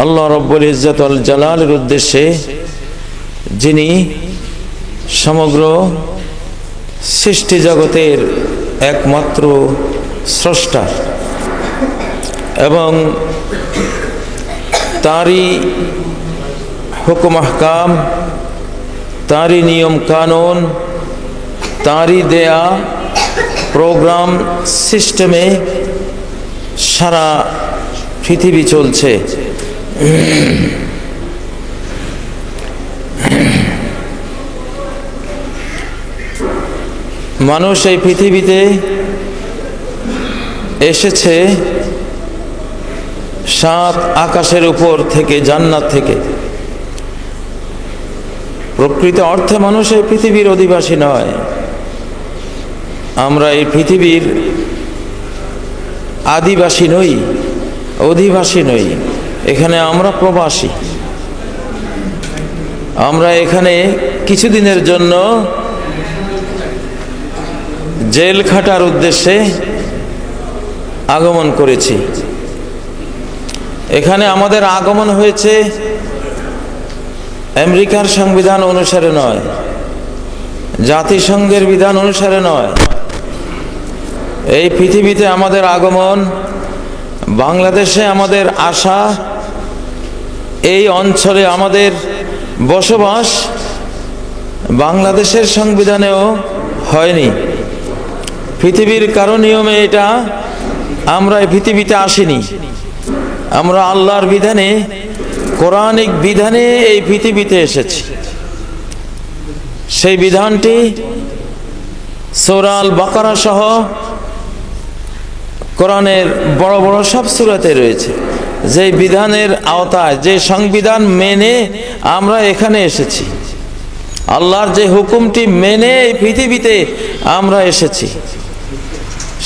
আল্লাহ রব্বুল ইজ্জত ওয়াল জালালের উদ্দেশ্যে, যিনি সমগ্র সৃষ্টি জগতের একমাত্র স্রষ্টা এবং তারই হুকুম আহকাম, তারই নিয়ম কানুন, তারই দেয়া প্রোগ্রাম সিস্টেমে সারা পৃথিবী চলছে। মানুষ এই পৃথিবীতে এসেছে 7 আকাশের উপর থেকে, জান্নাত থেকে। প্রকৃত অর্থে মানুষ এই পৃথিবীর অধিবাসী নয়। আমরা এই পৃথিবীর আদিবাসী নই, অধিবাসী নই। এখানে আমরা প্রবাসী। আমরা এখানে কিছুদিনের জন্য জেল খাটার উদ্দেশ্যে আগমন করেছি। এখানে আমাদের আগমন হয়েছে আমেরিকার সংবিধান অনুসারে নয়, জাতিসংঘের বিধান অনুসারে নয়। এই পৃথিবীতে আমাদের আগমন, বাংলাদেশে আমাদের আসা, এই অঞ্চলে আমাদের বসবাস বাংলাদেশের সংবিধানেও হয়নি। পৃথিবীর কারো নিয়মে এটা আমরা এই পৃথিবীতে আসিনি। আমরা আল্লাহর বিধানে, কোরআনিক বিধানে এই পৃথিবীতে এসেছি। সেই বিধানটি সূরা আল বাকারা সহ কোরআনের বড় বড় সব সূরাতে রয়েছে। যে বিধানের আওতায়, যে সংবিধান মেনে আমরা এখানে এসেছি, আল্লাহর যে হুকুমটি মেনে এই পৃথিবীতে আমরা এসেছি,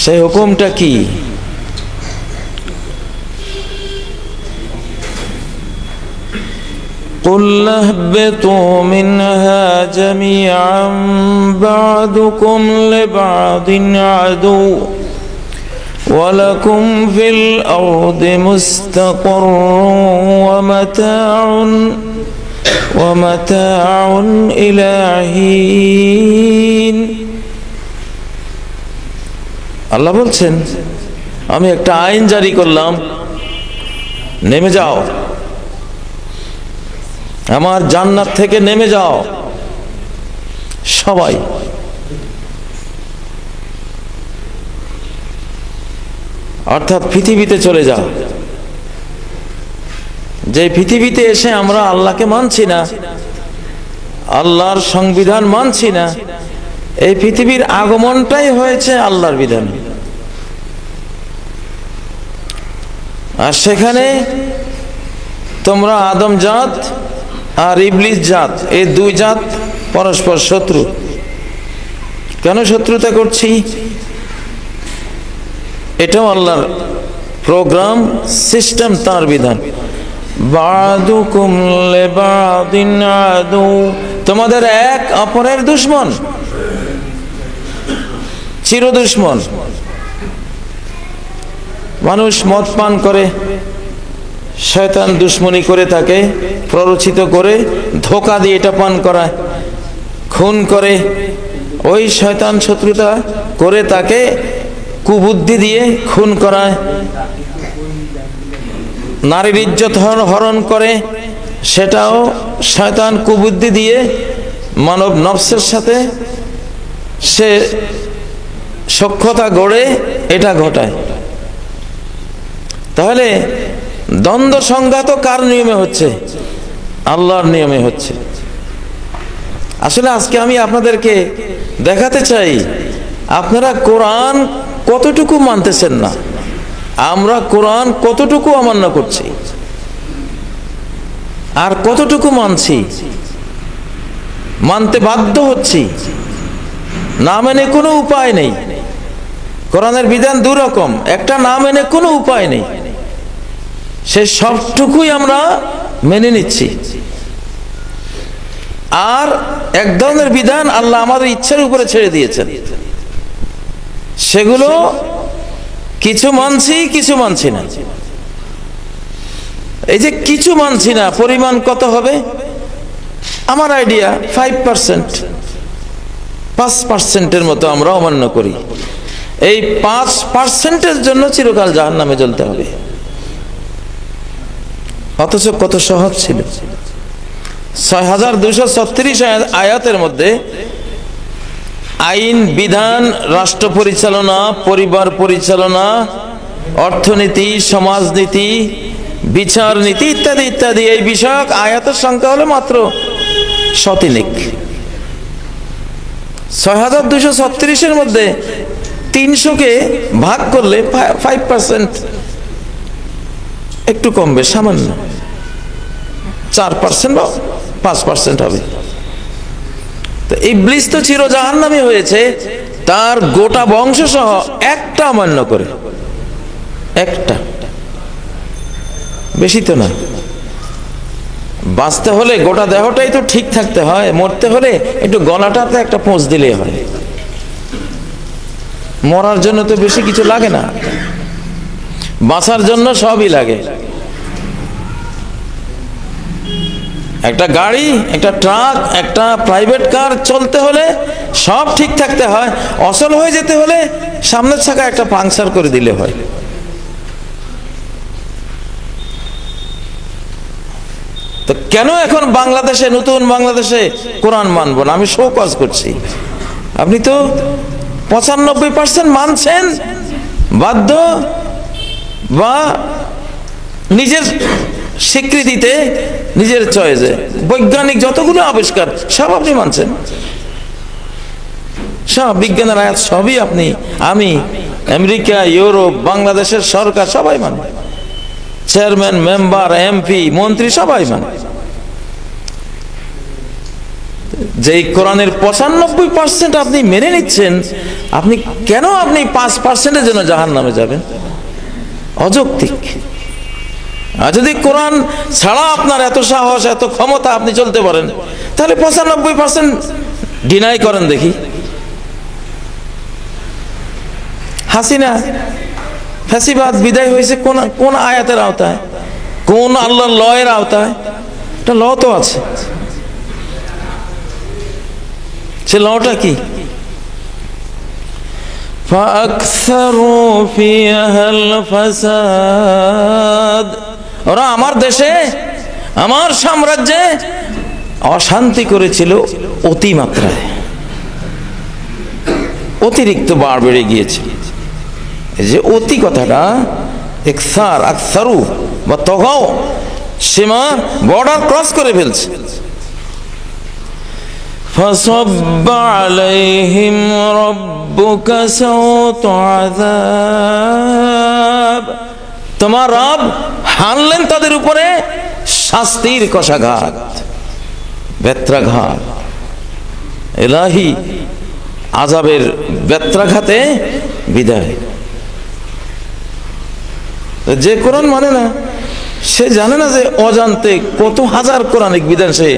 সেই হুকুমটা কি? قُلْ اهْبِطُوا مِنْهَا جَمِيعًا بَعْضُكُمْ لِبَعْضٍ عَدُوٌّ وَلَكُمْ فِي الْأَرْضِ مُسْتَقَرٌّ وَمَتَاعٌ إِلَى حِينٍ। আল্লাহ বলছেন, আমি একটা আইন জারি করলাম, নেমে যাও, আমার জান্নাত থেকে নেমে যাও সবাই। অর্থাৎ পৃথিবীতে চলে যাও। যে পৃথিবীতে এসে আমরা আল্লাহকে মানছি না, আল্লাহর সংবিধান মানছি না, এই পৃথিবীর আগমনটাই হয়েছে আল্লাহর বিধান। আর সেখানে তোমরা আদম জাত আর ইবলিস জাত, এই দুই জাত পরস্পর শত্রু। কেন শত্রুতা করছি? এটাও আল্লাহর প্রোগ্রাম সিস্টেম, তার বিধান। বাদুকুম লিবাদিন আদু, তোমাদের এক অপরের দুশমন, চির দুশমন। মানুষ মদ পান করে, শয়তান দুশ্মনী করে তাকে প্ররোচিত করে, ধোঁকা দিয়ে এটা পান করায়। খুন করে, ওই শয়তান শত্রুতা করে তাকে কুবুদ্ধি দিয়ে খুন করায়। নারীর ইজ্জত হরণ করে, সেটাও শয়তান কুবুদ্ধি দিয়ে মানব নফসের সাথে সে সখ্যতা গড়ে এটা ঘটায়। তাহলে দ্বন্দ্ব সংঘাত কার নিয়মে হচ্ছে? আল্লাহর নিয়মে হচ্ছে। আসলে আজকে আমি আপনাদেরকে দেখাতে চাই, আপনারা কোরআন কতটুকু মানতেছেন না, আমরা কোরআন কতটুকু অমান্য করছি আর কতটুকু মানছি, মানতে বাধ্য হচ্ছি। না মেনে কোনো উপায় নেই। কোরআনের বিধান দু রকম, একটা না মেনে কোনো উপায় নেই, সে সবটুকুই আমরা মেনে নিচ্ছি। আর এক ধরনের বিধান আল্লাহ আমাদের ইচ্ছার উপরে ছেড়ে দিয়েছেন, সেগুলো কিছু মানছি, কিছু মানছি না। এই যে কিছু মানছি না, পরিমাণ কত হবে? আমার আইডিয়া 5%, 5%-এর মতো আমরা অমান্য করি। এই 5%-এর জন্য চিরকাল জাহান্নামে জ্বলতে হবে। অথচ কত সহজ ছিল। 6236 আয়াতের মধ্যে আইন, বিধান, রাষ্ট্র পরিচালনা, পরিবার পরিচালনা, অর্থনীতি, সমাজনীতি, বিচার নীতি ইত্যাদি ইত্যাদি এই বিষয়ক আয়াতের সংখ্যা হলো মাত্র 3 6236-এর মধ্যে 300-কে ভাগ করলে 5%, একটু কমবে, সামান্য 4% বা 5% হবে। তো ইবলিস তো চির জাহান্নামী হয়েছে তার গোটা বংশ সহ একটা অমান্য করে, একটা, বেশি তো না। বাঁচতে হলে গোটা দেহটাই তো ঠিক থাকতে হয়, মরতে হলে একটু গলাটাতে একটা পোঁচ দিলেই হয়। মরার জন্য তো বেশি কিছু লাগে না, বাঁচার জন্য সবই লাগে। একটা গাড়ি, একটা ট্রাক, একটা প্রাইভেট কার চলতে হলে সব ঠিক থাকতে হয়, অচল হয়ে যেতে হলে সামনের চাকা একটা পাংচার করে দিলে হয়। তো কেন এখন বাংলাদেশে, নতুন বাংলাদেশে কোরআন মানবো না? আমি শোকজ করছি। আপনি তো 95% মানছেন বাধ্য বা নিজের স্বীকৃতিতে, নিজের চয়েসে। বৈজ্ঞানিক যতগুলো আবিষ্কার সব আপনি মানছেন, সব বিজ্ঞানের আয়াত সবই আপনি, আমি, আমেরিকা, ইউরোপ, বাংলাদেশের সরকার সবাই মানে, চেয়ারম্যান, মেম্বার, এমপি, মন্ত্রী সবাই মানে। যেই কোরআনের 95% আপনি মেনে নিচ্ছেন, আপনি কেন আপনি 5%-এর জন্য জাহান্নামে যাবেন? অযৌক্তিক। আর যদি কোরআন ছাড়া আপনার এত সাহস, এত ক্ষমতা, আপনি চলতে পারেন, তাহলে 95% ডিনাই করেন দেখি। হাসিনা ফ্যাসিবাদ বিদায় হয়েছে কোন আয়াতের আওতায়? কোন আল্লাহর লয়ের আওতায়? এটা ল তো আছে, সে লটা কি? فَأَكْثَرُوا فِيهَا الْفَسَادَ। ওরা আমার দেশে, আমার সাম্রাজ্যে অশান্তি করেছিল অতিমাত্রায়, অতিরিক্ত বাড় বেড়ে গিয়েছে। এই যে অতি কথাটা, ইকসার, আকসারু বা তগাও, সীমা, বর্ডার ক্রস করে ফেলছে। فَصَبَّ عَلَيْهِمْ رَبُّكَ سَوْطَ عَذَابٍ। তোমার রব হানলেন তাদের উপরে শাস্তির কষাঘাত, বেত্রাঘাত, ইলাহি আযাবের বেত্রাঘাতে বিদায়। যে কোরআন মানে না, সে জানে না যে অজান্তে কত হাজার কোরআনিক বিধান সে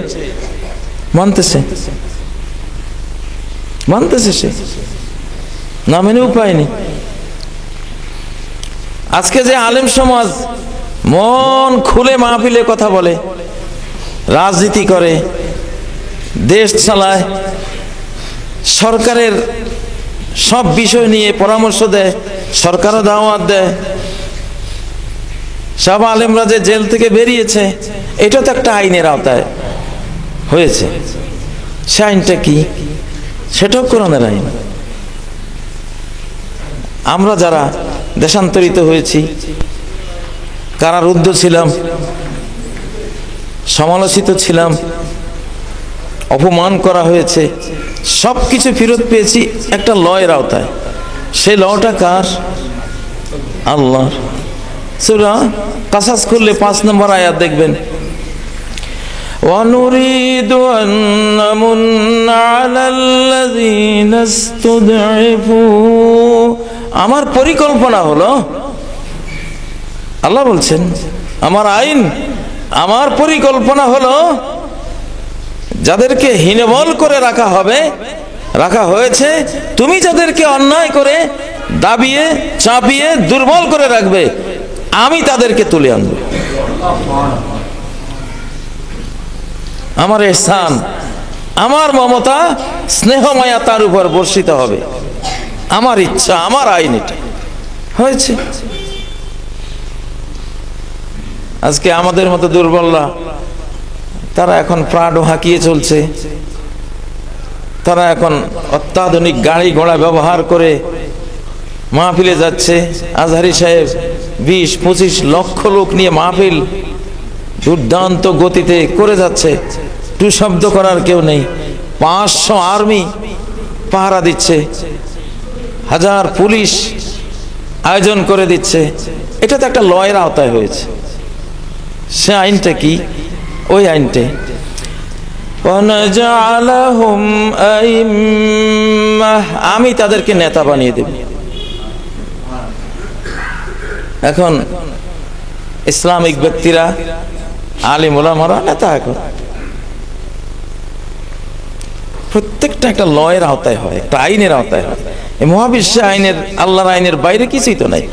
মানতেছে, সে না মেনে উপায় নেই। আজকে যে আলেম সমাজ মন খুলে মাহফিলে কথা বলে, রাজনীতি করে, দেশ চালায়, সরকারের সব বিষয় নিয়ে পরামর্শ দেয়, সরকারও দাওয়াত দেয়, সব আলেমরা যে জেল থেকে বেরিয়েছে, এটা তো একটা আইনের আওতায় হয়েছে। সে আইনটা কি? সেটাও কোরআনের আইন। আমরা যারা দেশান্তরিত হয়েছি, কারারুদ্ধ ছিলাম, সমালোচিত ছিলাম, অপমান করা হয়েছে, সব কিছু ফেরত পেয়েছি একটা লয়ের আওতায়। সেই লটা কার? আল্লাহর। সূরা কাসাস খুললে 5 নম্বর আয়াত দেখবেন, وَنُرِيدُ أَن نَّمُنَّ عَلَى الَّذِينَ اسْتُضْعِفُوا। আমার পরিকল্পনা হলো, আল্লাহ বলছেন, আমার আইন, আমার পরিকল্পনা হলো যাদেরকে হীনবল করে রাখা হয়েছে, তুমি যাদেরকে অন্যায় করে দাবিয়ে চাপিয়ে দুর্বল করে রাখবে, আমি তাদেরকে তুলে আনবো। আমার ইহসান, আমার মমতা, স্নেহ মায়া তার উপর বর্ষিত হবে। আমার ইচ্ছা, আমার আইন, এটা হয়েছে। আজকে আমাদের মতো দুর্বলরা তারা এখন প্রাণ হাঁকিয়ে চলছে। তারা এখন অত্যাধুনিক গাড়ি ঘোড়া ব্যবহার করে মাহফিলে যাচ্ছে। আজহারি সাহেব 20-25 লক্ষ লোক নিয়ে মাহফিল দুর্দান্ত গতিতে করে যাচ্ছে। টু শব্দ করার কেউ নেই। 500 আর্মি পাহারা দিচ্ছে, 1000 পুলিশ আয়োজন করে দিচ্ছে। এটা তো একটা লয়ের আওতায় হয়েছে। সে আইনটা কি? ওই আইনটা আমি তাদেরকে নেতা বানিয়ে দেব। এখন ইসলামিক ব্যক্তিরা, আলিম ওলামারা নেতা, এখন প্রত্যেকটা একটা লয়ের আওতায় হয়, একটা আইনের আওতায় হয়। এই মহাবিশ্বে আইনের, আল্লাহর আইনের বাইরে কিছুই তো নাই।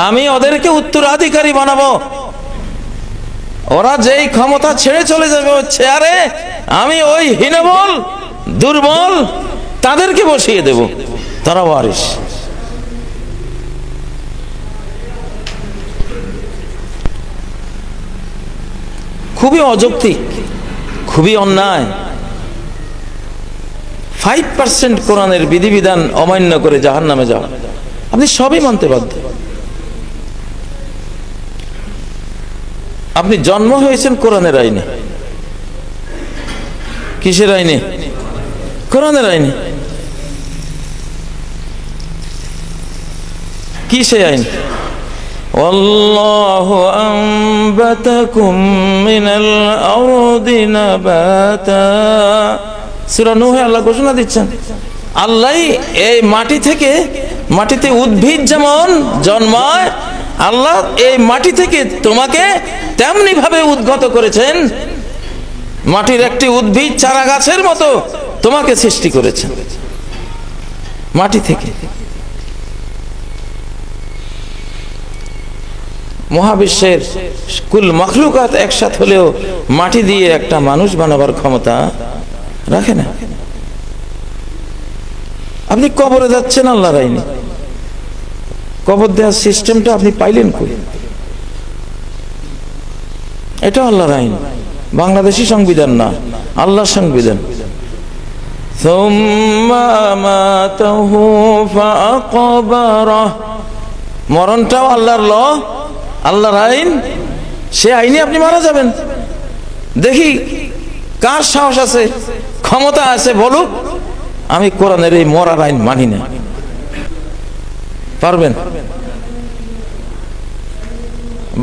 আমি ওদেরকে উত্তরাধিকারী বানাবো। ওরা যেই ক্ষমতা ছেড়ে চলে যাবে ওই চেয়ারে, আমি ওই হীনবল দুর্বল তাদেরকে বসিয়ে দেব, তারা ওয়ারিস। খুবই অযৌক্তিক, খুবই অন্যায়। 5% কোরআনের বিধিবিধান অমান্য করে জাহান্নামে যাওয়া, আপনি সবই মানতে বাধ্য। আপনি জন্ম হয়েছেন কোরআনের আইনে। কিসের আইনে? কোরআনের আইনে। কি সেই আইন? আল্লাহু আনবাতাকুম মিনাল আরদি নাবাতা। সূরা নূহে আল্লাহ ঘোষণা দিচ্ছেন, আল্লাহ এই মাটি থেকে, মাটিতে উদ্ভিদ যেমন জন্মায়, আল্লাহ এই মাটি থেকে তোমাকে তেমনি ভাবে উদ্গত করেছেন। মাটির একটি উদ্ভিদ চারা গাছের মতো তোমাকে সৃষ্টি করেছেন মাটি থেকে। মহাবিশ্বের কুল মাখলুকাত একসাথে হলেও মাটি দিয়ে একটা মানুষ বানাবার ক্ষমতা রাখে না। আপনি কবরে যাচ্ছেন আল্লাহর আইনে, কবর দেওয়ার সিস্টেমটা আপনি পাইলেন কই? এটা আল্লাহর আইন, বাংলাদেশি সংবিধান না, আল্লাহর সংবিধান। মরণটাও আল্লাহর ল, আল্লাহর আইন। সে আইনে আপনি মারা যাবেন। দেখি কার সাহস আছে, ক্ষমতা আছে, বলুক আমি কোরআনের এই মরার আইন মানি না। পারবেন?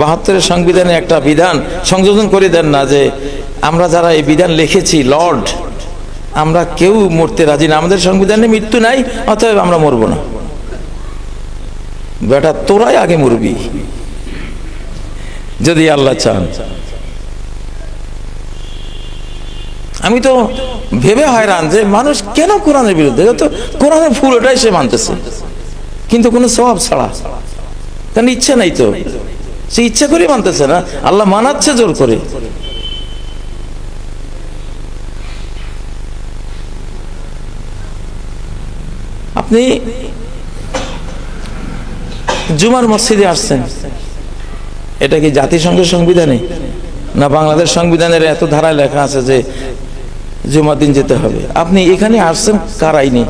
72-এর সংবিধানে একটা বিধান সংযোজন করে দেন না, যে আমরা যারা এই বিধান লিখেছি লর্ড, আমরা কেউ মরতে রাজি না, আমাদের সংবিধানে মৃত্যু নাই, অতএব আমরা মরবো না। বেটা তোরাই আগে মরবি যদি আল্লাহ চান। আমি তো ভেবে হয়রান যে মানুষ কেন কোরআনের বিরুদ্ধে, তো কোরআনের পুরোটাই সে মানতেছে, কিন্তু কোনো সওয়াব ছাড়া। কারণ ইচ্ছা নাই তো, সে ইচ্ছা করে মানতেছে না, আল্লাহ মানাচ্ছে জোর করে। আপনি জুমার মসজিদে আসছেন, এটা কি জাতিসংঘের সংবিধানে না বাংলাদেশ সংবিধানের এত ধারায় লেখা আছে যে জুমার দিন যেতে হবে? আপনি এখানে আসছেন কার আইনে?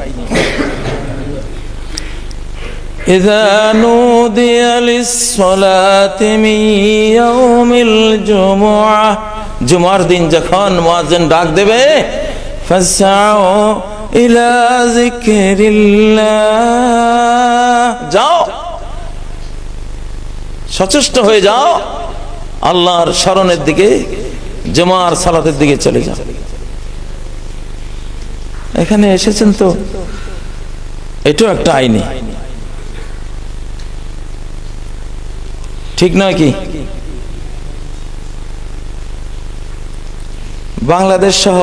ইযা নুদিয়া লিস-সালাতি মিন ইয়াউমিল জুমআহ, জুমার দিন যখন মুয়াজ্জিন ডাক দেবে, ফাসআউ ইলা যিকরিল্লাহ, যাও, সচেষ্ট হয়ে যাও, আল্লাহর স্মরণের দিকে, জুমার সালাতের দিকে চলে যাও। এখানে এসেছেন তো এটাও একটা আইনি, ঠিক নয় কি? বাংলাদেশ সহ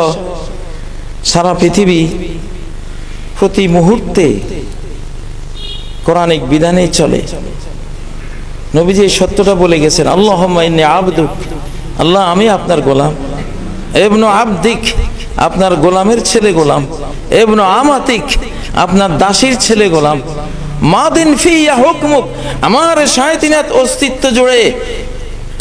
সারা পৃথিবী প্রতি মুহূর্তে কোরআনিক বিধানে চলে। নবীজি এই সত্যটা বলে গেছেন, আল্লাহুম্মা ইন্নী আবদুক, আল্লাহ আমি আপনার গোলাম, ইবনু আবদিক, আপনার গোলামের ছেলে গোলাম, ইবনু আমাতিক, আপনার দাসীর ছেলে গোলাম, মাদিন ফিয়া হুকমুক, আমার শায়তিনাত অস্তিত্ব জুড়ে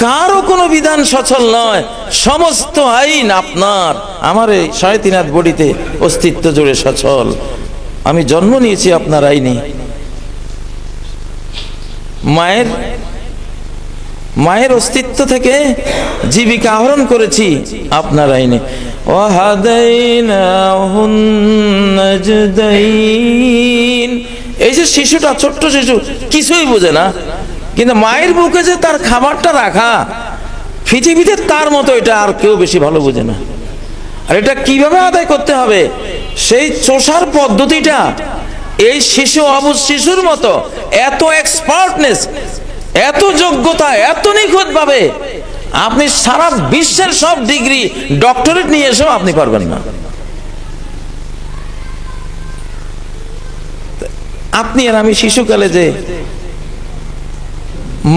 কারো কোনো বিধান সচল নয়, সমস্ত আইন আপনার, আমার এই শায়তিনাত বডিতে অস্তিত্ব জুড়ে সচল, আমি জন্ম নিয়েছি আপনার আইনে, মায়ের অস্তিত্ব থেকে জীবিকা আহরণ করেছি আপনার আইনে। এই যে শিশুটা, ছোট্ট শিশু, কিছুই বোঝে না, কিন্তু মায়ের বুকে যে তার খাবারটা রাখা, পৃথিবীতে তার মতো এটা আর কেউ বেশি ভালো বোঝে না। আর এটা কিভাবে আদায় করতে হবে, সেই চোষার পদ্ধতিটা এই শিশু অবুঝ শিশুর মতো এত এক্সপার্টনেস, এত যোগ্যতা, এত নিখুঁত ভাবে আপনি সারা বিশ্বের সব ডিগ্রি ডক্টরেট নিয়ে এসেও আপনি পারবেন না। আপনি আর আমি শিশুকালে যে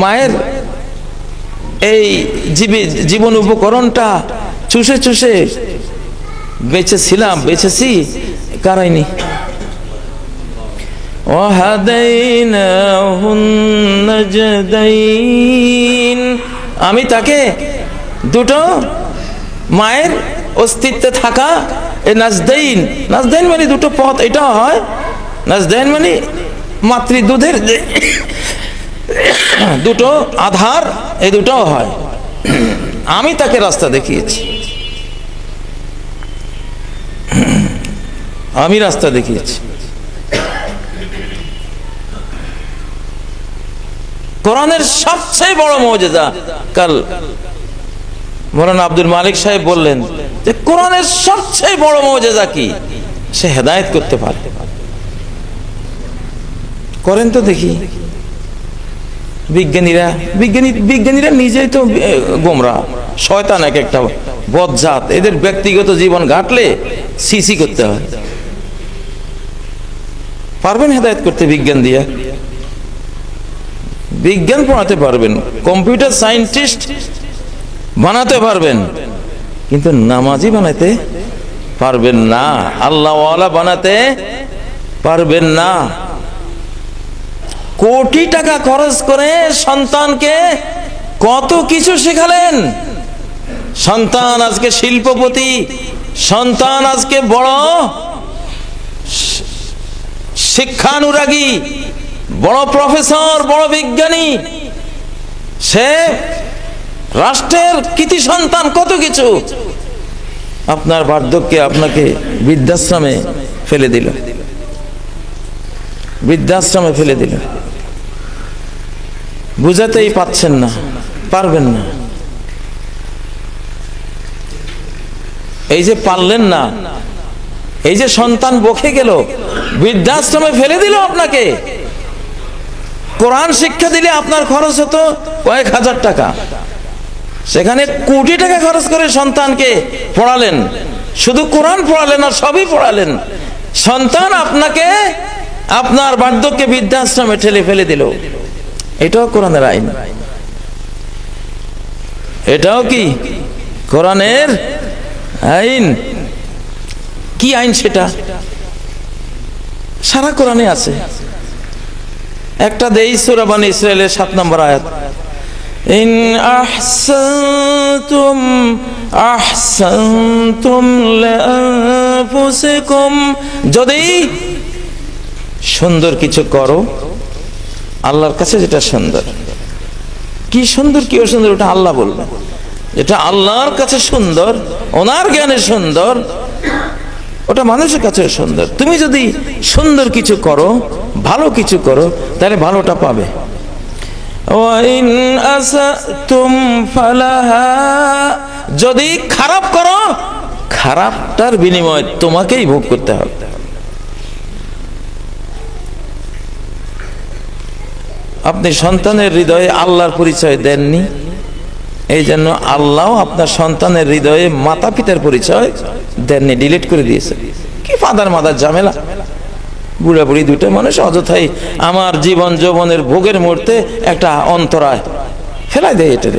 মায়ের এই জীবন উপকরণটা চুষে চুষে বেঁচেছি, কারাইনি। আমি তাকে দুটো মায়ের অস্তিত্বে থাকা নাজদাইন মানে দুটো পথ, এটাও হয়। নাজদাইন মানে মাতৃ দুধের দুটো আধার, এই দুটোও হয়। আমি তাকে রাস্তা দেখিয়েছি, আমি রাস্তা দেখিয়েছি। কোরআনের সবচেয়ে বড় মুজিজা, কাল মৌলানা আব্দুল মালিক সাহেব বললেন যে কোরআনের সবচেয়ে বড় মুজিজা কি, সে হেদায়েত করতে পারে। করেন তো দেখি। বিজ্ঞানীরা নিজেই তো গোমরা, শয়তান, এক একটা বজ্জাত, এদের ব্যক্তিগত জীবন ঘাটলে সিসি করতে হয়। পারবেন হেদায়েত করতে বিজ্ঞান দিয়ে? বিজ্ঞান পড়াতে পারবেন, কম্পিউটার সায়েন্টিস্ট বানাতে পারবেন, কিন্তু নামাজি বানাতে পারবেন না, আল্লাহওয়ালা বানাতে পারবেন না। কোটি টাকা খরচ করে সন্তানকে কত কিছু শেখালেন, সন্তান আজকে শিল্পপতি, সন্তান আজকে বড় শিক্ষানুরাগী, বড় প্রফেসর, বড় বিজ্ঞানী, সে রাষ্ট্রের কৃতি সন্তান, কত কিছু। আপনার বার্ধক্যে আপনাকে বৃদ্ধাশ্রমে ফেলে দিল, বৃদ্ধাশ্রমে ফেলে দিল, বুঝাতেই পাচ্ছেন না, পারবেন না। এই যে পারলেন না, এই যে সন্তান বকে গেল, বৃদ্ধাশ্রমে ফেলে দিল আপনাকে। কোরআন শিক্ষা দিলে আপনার খরচ হতো কয়েক হাজার টাকা, সেখানে কোটি টাকা খরচ করে সন্তানকে পড়ালেন, শুধু কোরআন পড়ালেন আর সবই পড়ালেন। সন্তান আপনাকে আপনার বার্ধক্যে বৃদ্ধাশ্রমে ঠেলে ফেলে দিল। এটাও কোরআনের আইন, এটাও কি কোরআনের আইন? কি আইন সেটা? সারা কোরআনে আছে। একটা দেই সূরা বনী ইসরাঈলের 7 নম্বর আয়াত, ইন আহসানতুম আহসানতুম লিআনফুসিকুম, যদি সুন্দর কিছু করো, আল্লাহর কাছে যেটা সুন্দর, কি সুন্দর কি অসুন্দর ওটা আল্লাহ বলবেন। এটা আল্লাহর কাছে সুন্দর, ওনার জ্ঞানে সুন্দর, ওটা মানুষের কাছে সুন্দর। তুমি যদি সুন্দর কিছু করো, ভালো কিছু করো, তাহলে ভালোটা পাবে। ওয়াইন আসাতুম ফালাহা, যদি খারাপ করো, খারাপটার বিনিময় তোমাকেই ভোগ করতে হবে। আপনি সন্তানের হৃদয়ে আল্লাহর পরিচয় দেননি, এই জন্য আল্লাহ আপনার সন্তানের হৃদয়ে মাতা পিতার পরিচয় দেননি, ডিলিট করে দিয়েছে। কি ফাদার মাদার ঝামেলা, বুড়া বুড়ি দুটো মানুষ অযথাই আমার জীবন যৌবনের ভোগের মুহূর্তে একটা অন্তরায় ফেলাই দেয়, এটা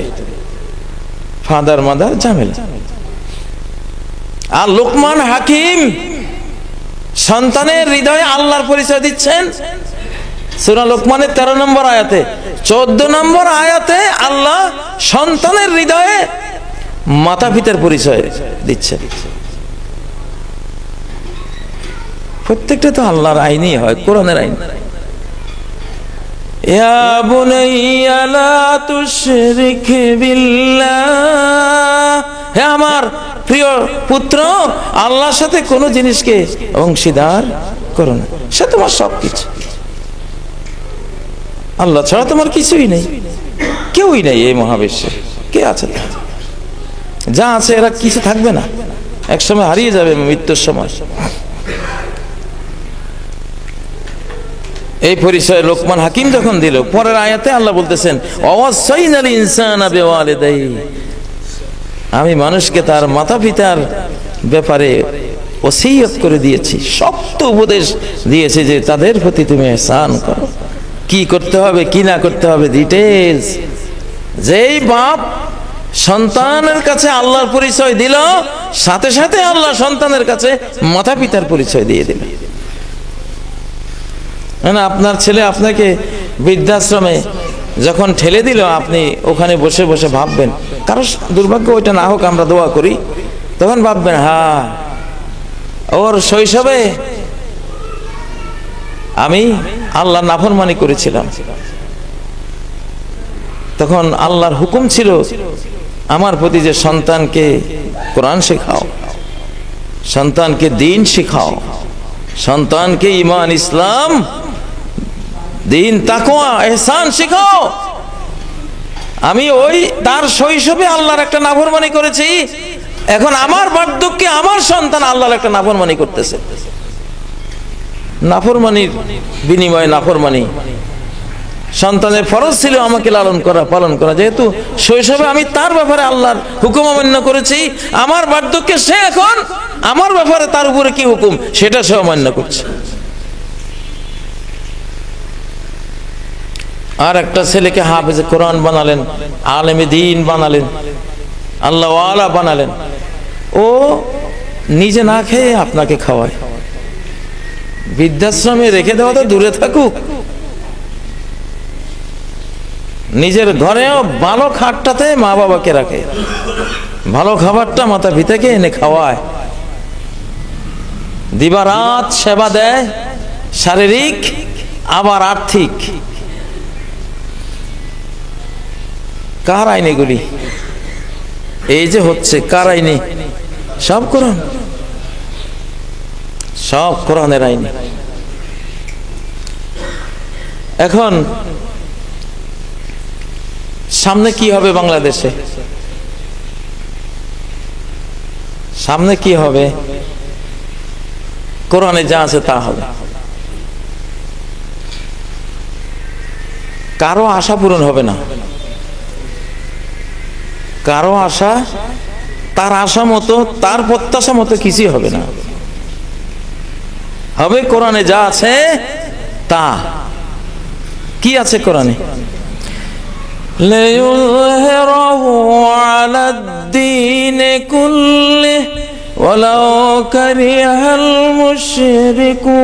ফাদার মাদার ঝামেলা। আর লোকমান হাকিম সন্তানের হৃদয়ে আল্লাহর পরিচয় দিচ্ছেন সূরা লোকমানের 13 নম্বর আয়াতে। 14 নম্বর আয়াতে আল্লাহ সন্তানের হৃদয়ে মাতা পিতার পরিচয় দিচ্ছেন। প্রত্যেকটা তো আল্লাহর আইনই হয়, কোরআনের আইন। ইয়া বুনাইয়া লা তুশরিক বিল্লাহ, হে আমার প্রিয় পুত্র, আল্লাহর সাথে কোনো জিনিসকে অংশীদার করো না, সে তোমার সবকিছু। আল্লাহ ছাড়া তোমার কিছুই নেই, কেউই নেই এই মহাবিশ্বে। কে আছে? যা আছে এরা কিছু থাকবে না, একসময় হারিয়ে যাবে মৃত্যুর সময়। এই পরিচয় লোকমান হাকিম যখন দিল, পরের আয়াতে আল্লাহ বলতেছেন ওয়াসাইনাল ইনসানা বিওয়ালিদাইহি, আমি মানুষকে তার মাতা পিতার ব্যাপারে ওসিয়ত করে দিয়েছি, শক্ত উপদেশ দিয়েছি যে তাদের প্রতি তুমি ইহসান করো। কি করতে হবে কি না করতে হবে ডিটেইলস। যেই বাপ সন্তানের কাছে আল্লাহর পরিচয় দিল, সাথে সাথে আল্লাহ সন্তানের কাছে মাতা পিতার পরিচয় দিয়ে দিল। না, আপনার ছেলে আপনাকে বৃদ্ধাশ্রমে যখন ঠেলে দিল, আপনি ওখানে বসে বসে ভাববেন, কারো দুর্ভাগ্য ওইটা না হোক, আমরা দোয়া করি, তখন ভাববেন হ্যাঁ ওর শৈশবে আমি আল্লাহর নাফরমানি করেছিলাম, তখন আল্লাহর হুকুম ছিল আমার প্রতি যে সন্তানকে কোরআন শেখাও, সন্তানকে দ্বীন শেখাও, সন্তানকে ঈমান ইসলাম দ্বীন তাকওয়া ইহসান শেখাও। আমি ওই তার শৈশবে আল্লাহর একটা নাফরমানি করেছি, এখন আমার বার্ধক্যে আমার সন্তান আল্লাহর একটা নাফরমানি করতেছে। নাফরমানির বিনিময়ে নাফরমানি। সন্তানের ফরজ ছিল আমাকে লালন করা, পালন করা, যেহেতু শৈশবে আমি তার ব্যাপারে আল্লাহর হুকুম অমান্য করেছি, আমার বার্ধক্যে সে এখন আমার ব্যাপারে তার উপরে কি হুকুম সেটা সে অমান্য করছে। আর একটা ছেলেকে হাফেজে কোরআন বানালেন, আলেমে দ্বীন বানালেন, আল্লাহ ওয়ালা বানালেন, ও নিজে না খেয়ে আপনাকে খাওয়ায়। বৃদ্ধাশ্রমে রেখে দেওয়া তো দূরে থাকুক, নিজের ঘরেও ভালো খাটটাতে মা বাবাকে রাখে, ভালো খাবারটা মাতা পিতাকে এনে খাওয়ায়, দিবারাত সেবা দেয়, শারীরিক আবার আর্থিক। কার আইন এগুলি? এই যে হচ্ছে কার আইনে? সব কোরআন, সব কোরআনের আইনে। এখন সামনে কি হবে বাংলাদেশে? সামনে কি হবে? কোরআনে যা আছে তা হবে। কারো আশা পূরণ হবে না, কারো আশা তার আশা মতো, তার প্রত্যাশা মতো কিছুই হবে না। হবে কোরআনে যা আছে তা। কি আছে কোরআনে? লিইয়ুযহিরাহু আলাদ-দীনি কুল্লিহি ওয়ালাউ কারিহাল মুশরিকুন।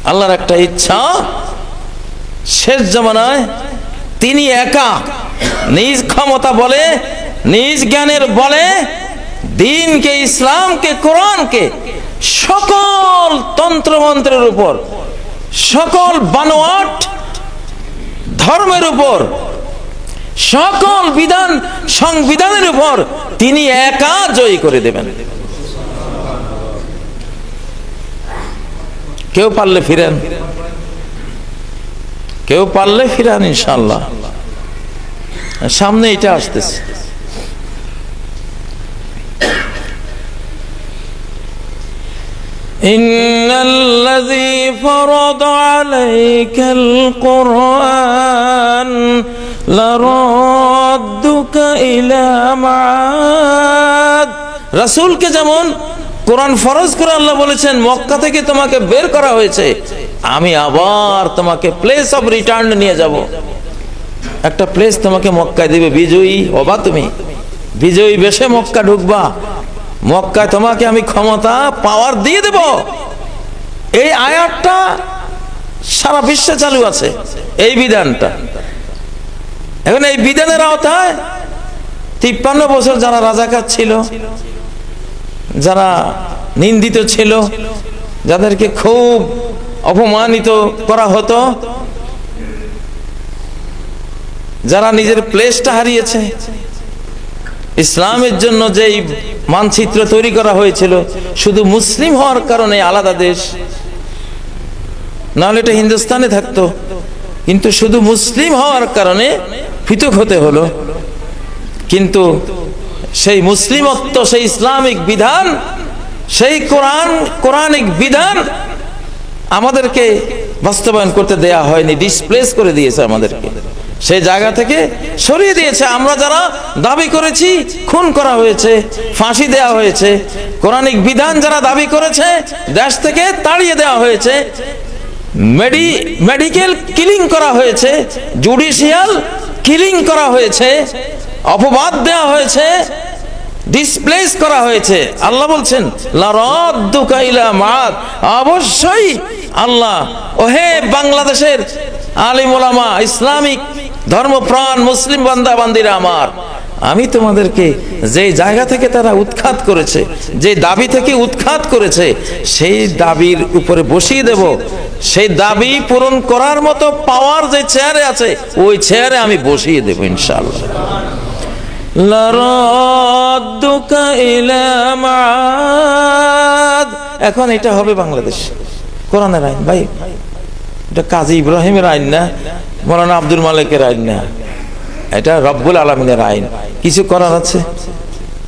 আল্লাহর একটা ইচ্ছা, শেষ জামানায় তিনি একা নিজ ক্ষমতা বলে, নিজ জ্ঞানের বলে দ্বীনকে, ইসলামকে, কোরআনকে সকল তন্ত্রমন্ত্রের উপর, সকল বানোয়াট ধর্মের উপর, সকল বিধান সংবিধানের উপর তিনি একা জয়ী করে দেবেন। কেউ পারলে ফিরেন, কেউ পারলে ফিরান ইনশাআল্লাহ। সামনে এটা আসতেছে। ইন্নাল্লাযী ফারাদা আলাইকাল কুরআন লারাদ্দুকা ইলা মাআদ। রাসূলকে যেমন কোরআন ফরজ করে আল্লাহ বলেছেন মক্কা থেকে তোমাকে বের করা হয়েছে, আমি আবার তোমাকে প্লেস অফ রিটার্ন নিয়ে যাব। একটা প্লেস তোমাকে মক্কায় দিবে, বিজয়ী হবা, তুমি বিজয়ী বেশে মক্কা ঢুকবা, মক্কায় তোমাকে আমি ক্ষমতা পাওয়ার দিয়ে দেব। এই আয়াতটা সারা বিশ্বে চালু আছে, এই বিধানটা। এখন এই বিধানের আওতায় 53 বছর যারা রাজাকার ছিল, যারা নিন্দিত ছিল, যাদেরকে খুব অপমানিত করা হতো, যারা নিজের প্লেসটা হারিয়েছে, ইসলামের জন্য যেই মানচিত্র তৈরি করা হয়েছিল শুধু মুসলিম হওয়ার কারণে আলাদা দেশ, নাহলে এটা হিন্দুস্তানে থাকতো, কিন্তু শুধু মুসলিম হওয়ার কারণে পৃথক হতে হলো। কিন্তু সেই মুসলিমত্ব, সেই ইসলামিক বিধান, সেই কোরআনিক বিধান আমাদেরকে বাস্তবায়ন করতে দেয়া হয়নি, ডিসপ্লেস করে দিয়েছে আমাদেরকে, সেই জায়গা থেকে সরিয়ে দিয়েছে। আমরা যারা দাবি করেছি খুন করা হয়েছে, ফাঁসি দেওয়া হয়েছে, কোরআনিক বিধান যারা দাবি করেছে দেশ থেকে তাড়িয়ে দেওয়া হয়েছে, মেডিকেল কিলিং করা হয়েছে, জুডিশিয়াল কিলিং করা হয়েছে, অপবাদ দেওয়া হয়েছে, ডিসপ্লেস করা হয়েছে। আল্লাহ বলছেন লারাদ্দুকা ইলা মাআদ, অবশ্যই আল্লাহ, ওহে বাংলাদেশের আলিম ওলামা, ইসলামিক ধর্মপ্রাণ মুসলিম বান্দা বান্দিরা আমার, আমি তোমাদেরকে যে জায়গা থেকে তারা উৎখাত করেছে, যে দাবি থেকে উৎখাত করেছে, সেই দাবির উপরে বসিয়ে দেব। সেই দাবি পূরণ করার মতো পাওয়ার যে চেয়ারে আছে, ওই চেয়ারে আমি বসিয়ে দেব ইনশাআল্লাহ। লারাদ্দুকা ইলা মাআদ, এখন এটা হবে বাংলাদেশ কোরআনের আইন। ভাই, এটা কাজী ইব্রাহিমের আইন না, মৌলানা আব্দুল মালিকের আইন না, এটা রব্বুল আলামিনের আইন। কিছু করার আছে?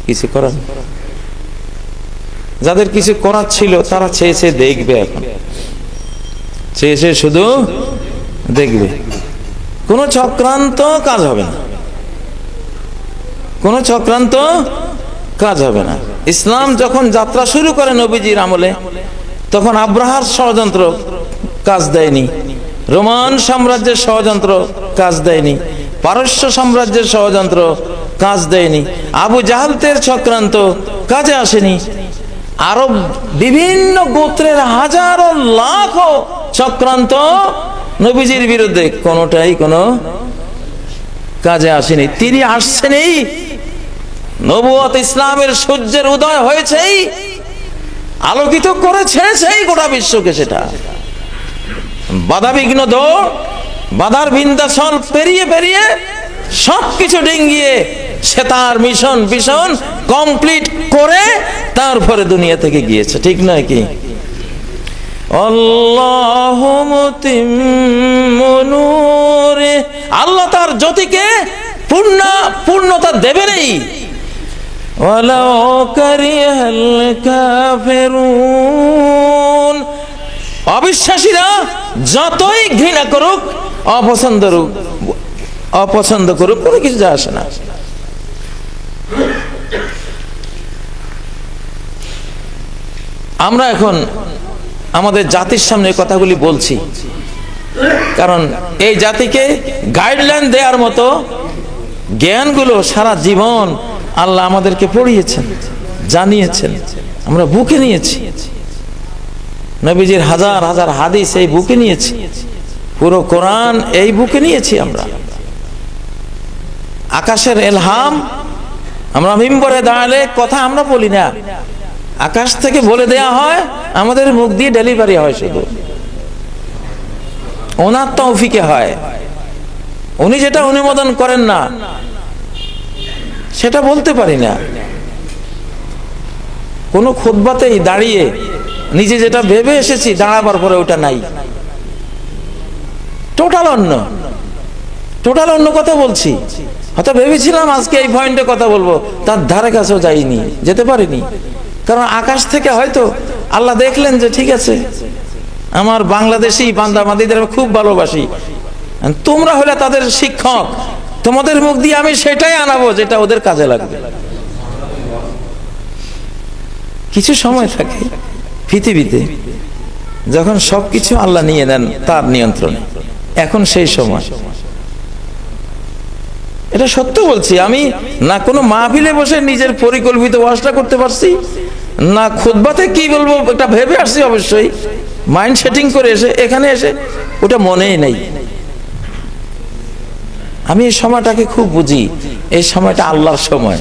কিছু করার, যাদের কিছু করার ছিল তারা চেয়ে দেখবে, এখন চেয়ে শুধু দেখবে। কোন চক্রান্ত কাজ হবে না, কোন চক্রান্ত কাজ হবে না। ইসলাম যখন যাত্রা শুরু করে নবীজির আমলে, তখন আব্রাহার ষড়যন্ত্র কাজ দেয়নি, রোমান সাম্রাজ্যের ষড়যন্ত্র কাজ দেয়নি, পারস্য সাম্রাজ্যের ষড়যন্ত্র কাজ দেয়নি, আবু জাহালতের চক্রান্ত কাজে আসেনি, আরব বিভিন্ন গোত্রের হাজারো লাখো চক্রান্ত নবীজির বিরুদ্ধে কোনোটাই কোনো কাজে আসেনি। তিনি আসছেনই, নবুয়ত ইসলামের সূর্যের উদয় হয়েছেই, আলোকিত করেছে সেই গোটা বিশ্বকে। সেটা বাধা বিঘ্ন দৌড়, বাধার বিন্ধ্যাচল পেরিয়ে পেরিয়ে সবকিছু ডিঙ্গিয়ে সে তার মিশন ভীষণ কমপ্লিট করে তারপরে দুনিয়া থেকে গিয়েছে, ঠিক নয় কি? আল্লাহু মুতিম্মু নূরে, আল্লাহ তার জ্যোতিকে পূর্ণতা দেবেনই। ওয়ালাউ কারিহাল কাফিরুন, অবিশ্বাসীরা যতই ঘৃণা করুক, অপছন্দ করুক, কোনো কিছু যায় আসে না। আমরা এখন আমাদের জাতির সামনে কথাগুলি বলছি, কারণ এই জাতিকে গাইডলাইন দেওয়ার মতো জ্ঞানগুলো সারা জীবন আল্লাহ আমাদেরকে পড়িয়েছেন, জানিয়েছেন, আমরা বুকে নিয়েছি। নবীজির হাজার হাজার হাদিস এই বুকে নিয়েছি, পুরো কোরআন এই বুকে নিয়েছি আমরা। আকাশের এলহাম, আমরা মিম্বরে দাঁড়ালে কথা আমরা বলি না, আকাশ থেকে বলে দেয়া হয়, আমাদের মুখ দিয়ে ডেলিভারি হয়, শুধু ওনার তৌফিকে হয়। উনি যেটা অনুমোদন করেন না সেটা বলতে পারি না। কোন খুতবাতেই দাঁড়িয়ে নিজে যেটা ভেবে এসেছি দাঁড়াবার পরে ওটা নাই, টোটাল অন্য কথা বলছি। হয়তো ভেবেছিলাম আজকে এই পয়েন্টে কথা বলবো, তার ধারে কাছেও যাইনি, যেতে পারিনি। কারণ আকাশ থেকে হয়তো আল্লাহ দেখলেন যে ঠিক আছে, আমার বাংলাদেশি বান্দা বান্দীদের আমি খুব ভালোবাসি, তোমরা হলে তাদের শিক্ষক, তোমাদের মুখ দিয়ে আমি সেটাই আনাবো যেটা ওদের কাজে লাগবে। কিছু সময় থাকে পৃথিবীতে যখন সবকিছু আল্লাহ নিয়ে নেন তার নিয়ন্ত্রণে। এখন সেই সময়, এটা সত্য বলছি। আমি না কোনো মাহফিলে বসে নিজের পরিকল্পিত ওয়াজটা করতে পারছি, না খুতবাতে কি বলবো এটা ভেবে আসছি, অবশ্যই মাইন্ড সেটিং করে এসে এখানে এসে ওটা মনেই নেই। আমি এই সময়টাকে খুব বুঝি, এই সময়টা আল্লাহর সময়।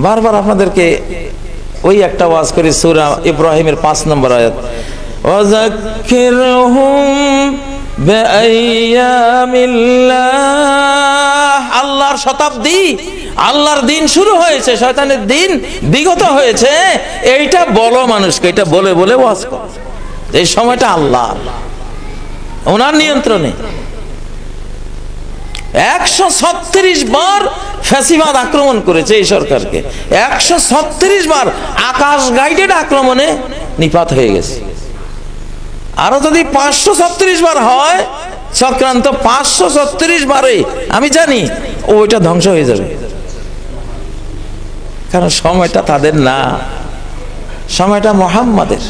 বারবার আপনাদেরকে ওই একটা ওয়াজ করি, সূরা ইব্রাহিমের 5 নম্বর আয়াত, ওয়াযাক্কিরহুম বিআইয়ামিল্লাহ। আল্লাহর শতাব্দী, আল্লাহর দিন শুরু হয়েছে, শয়তানের দিন বিগত হয়েছে, এইটা বলো মানুষকে, এটা বলে বলে ওয়াজ করো। এই সময়টা আল্লাহ, ওনার নিয়ন্ত্রণে। 136 বার ফ্যাসিবাদ আক্রমণ করেছে এই সরকারকে, 136 বার আকাশ গাইডেড আক্রমণে নিপাত হয়ে গেছে। আরো যদি 536 বার হয় চক্রান্ত, 536 বারে আমি জানি ওইটা ধ্বংস হয়ে যাবে, কারণ সময়টা তাদের না, সময়টা মুহাম্মাদের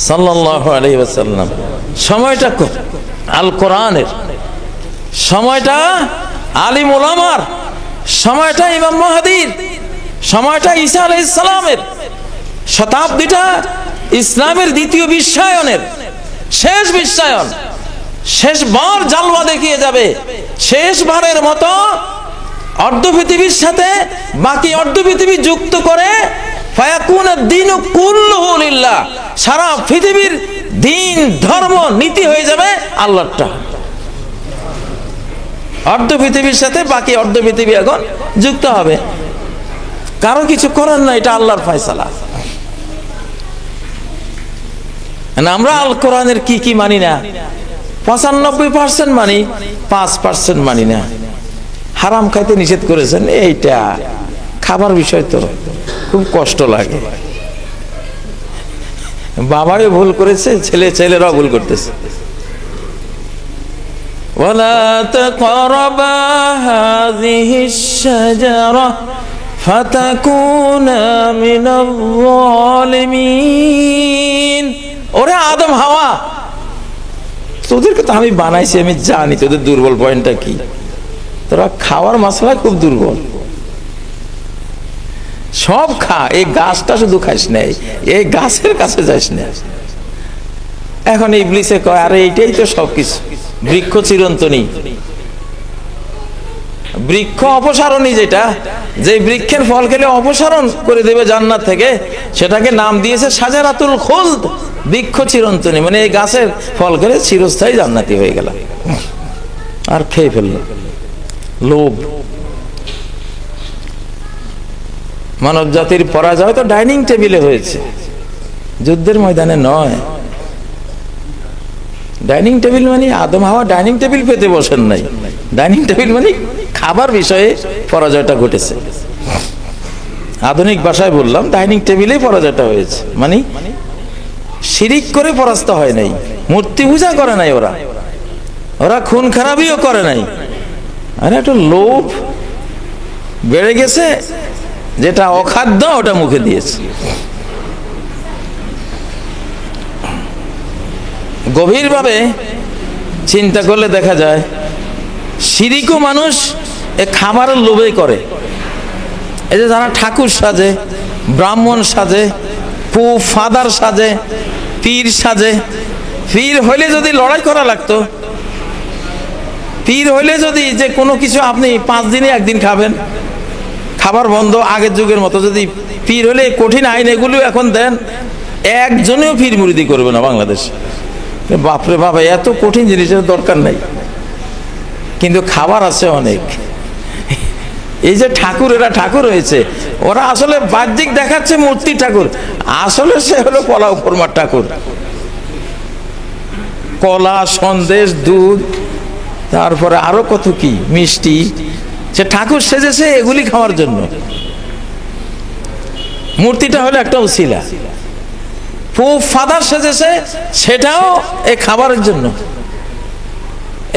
সাল্লাল্লাহু আলাইহি ওয়াসাল্লাম, সময়টা আল কোরআনের, সময়টা আলিম উলামার, সময়টা ইমাম মাহদীর, সময়টা ঈসা আলাইহিস সালামের, শতাব্দীটা ইসলামের দ্বিতীয় বিশ্বায়নের, শেষ বিশ্বায়ন, শেষবার জালওয়া দেখিয়ে যাবে। শেষবারের মতো অর্ধ পৃথিবীর সাথে বাকি অর্ধ পৃথিবী যুক্ত করে ফায়াকুন আদ-দীনু কুল্লুহু লিল্লাহ, সারা পৃথিবীর দিন ধর্ম নীতি হয়ে যাবে আল্লাহরটা। অর্ধ পৃথিবীর সাথে বাকি অর্ধ পৃথিবী এখন যুক্ত হবে, কারো কিছু করার না, এটা আল্লাহর ফয়সালা। আমরা আল কোরআনের কি কি মানি না? 95% মানি, 5% মানি না। হারাম খাইতে নিষেধ করেছেন, এইটা খাবার বিষয় তো খুব কষ্ট লাগে। বাবাও ভুল করেছে, ছেলেরাও ভুল করতেছে। ওয়ালা তাকরাবা হাযিহিশ শাজারা ফাতাকুনা মিনাল যালিমিন। ওরে আদম হাওয়া, তোদেরকে তো আমি বানাইছি, আমি জানি তোদের দুর্বল পয়েন্টটা কি। তোরা খাওয়ার মশলা খুব দুর্বল, সব খা, এই গাছটা শুধু খাইস না, এই গাছের কাছে যাইস না। এখন ইবলিসে কয় আরে এইটাই তো সবকিছু, বৃক্ষ চিরন্তনী, বৃক্ষ অপসারণী, যেটা যে বৃক্ষের ফল খেলে অপসারণ করে দেবে জান্নাত থেকে, সেটাকে নাম দিয়েছে শাজারাতুল খুলদ, বৃক্ষ চিরন্তনী। মানে এই গাছের ফল খেলে চিরস্থায়ী জান্নাতি হয়ে গেল, আর খেয়ে ফেললো। লোভ, মানব জাতির পরাজয় তো ডাইনিং টেবিলে হয়েছে, যুদ্ধের ময়দানে নয়। ডাইনিং টেবিল মানে আদম হাওয়া ডাইনিং টেবিল পেতে বসেন নাই, ডাইনিং টেবিল মানে খাবার বিষয়ে পরাজয়টা ঘটেছে। আধুনিক ভাষায় বললাম, ডাইনিং টেবিলেই পরাজয়টা হয়েছে, মানে শিরিক করে পরাস্ত হয় নাই, মূর্তি পূজা করে নাই, ওরা খুন খারাপিও করে নাই, আর একটা লোভ বেড়ে গেছে, যেটা অখাদ্য ওটা মুখে দিয়েছে। গভীরভাবে চিন্তা করলে দেখা যায় শিরিকও মানুষ এ খাবারের লোভে করে। এই যে যারা ঠাকুর সাজে, ব্রাহ্মণ সাজে, ফাদার সাজে, পীর সাজে, পীর হইলে যদি লড়াই করা লাগতো, পীর হইলে যদি যে কোনো কিছু আপনি 5 দিনে একদিন খাবেন, খাবার বন্ধ, আগের যুগের মতো যদি পীর হলে কঠিন আইন এগুলো এখন দেন, একজনেও পীর মুরিদি করবে না বাংলাদেশ। বাপরে বাবা, এত কঠিন জিনিসের দরকার নাই, কিন্তু খাবার আছে অনেক। এই যে ঠাকুর, এরা ঠাকুর হয়েছে, ওরা আসলে বাহ্যিক দেখাচ্ছে মূর্তি ঠাকুর, আসলে সে হলো পোলাও কোরমার ঠাকুর। কলা, সন্দেশ, দুধ, তারপরে আরো কত কি মিষ্টি, সে ঠাকুর সেজেছে এগুলি খাওয়ার জন্য। মূর্তিটা হলো একটা উসিলা। ফাদার সেজেছে সেটাও এই খাবারের জন্য।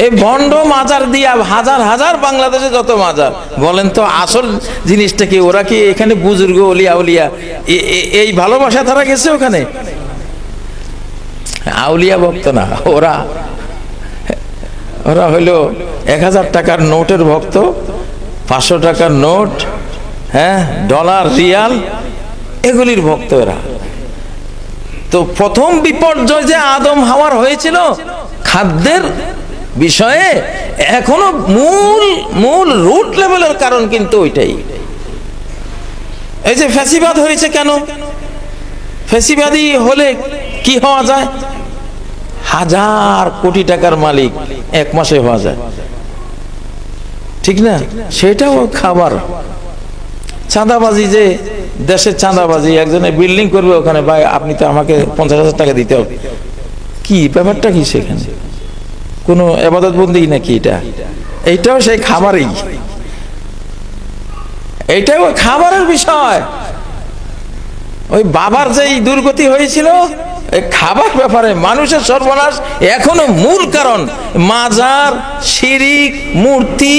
এই ভণ্ড মাজার দিয়া হাজার হাজার বাংলাদেশে যত মাজার, বলেন তো আসল জিনিসটা কি? ওরা কি এখানে বুজুর্গ ওলিয়া উলিয়া এই ভালোবাসা তারা গেছে ওখানে? আউলিয়া ভক্ত না, ওরা হইল 1000 টাকার নোটের ভক্ত, 500 টাকার নোট, হ্যাঁ, ডলার, রিয়াল, এগুলির ভক্ত এরা। তো প্রথম বিপর্যয় যে আদম হাওয়ার হয়েছিল খাদ্যের বিষয়ে, এখনো মূল রুট লেভেলের কারণ কিন্তু ওইটাই। এই যে ফ্যাসিবাদ হয়েছে কেন? ফ্যাসিবাদী হলে কি হওয়া যায়? 1000 কোটি টাকার মালিক 1 মাসে হওয়া যায়, ঠিক না? সেটাও খাবার। চাঁদাবাজি, যে দেশের চাঁদাবাজি, একজনে বিল্ডিং করবে ওখানে, ভাই আপনি তো আমাকে 50,000 টাকা দিতে হবে। কি ব্যাপারটা কি? সেখানে কোনো ইবাদত বন্দি নাকি এটা? এইটাও সেই খাবারই, এইটাও খাবারের বিষয়। ওই বাবার যেই দুর্গতি হয়েছিল এই খাবার ব্যাপারে, মানুষের সর্বনাশ এখনো মূল কারণ মাজার, শিরিক, মূর্তি,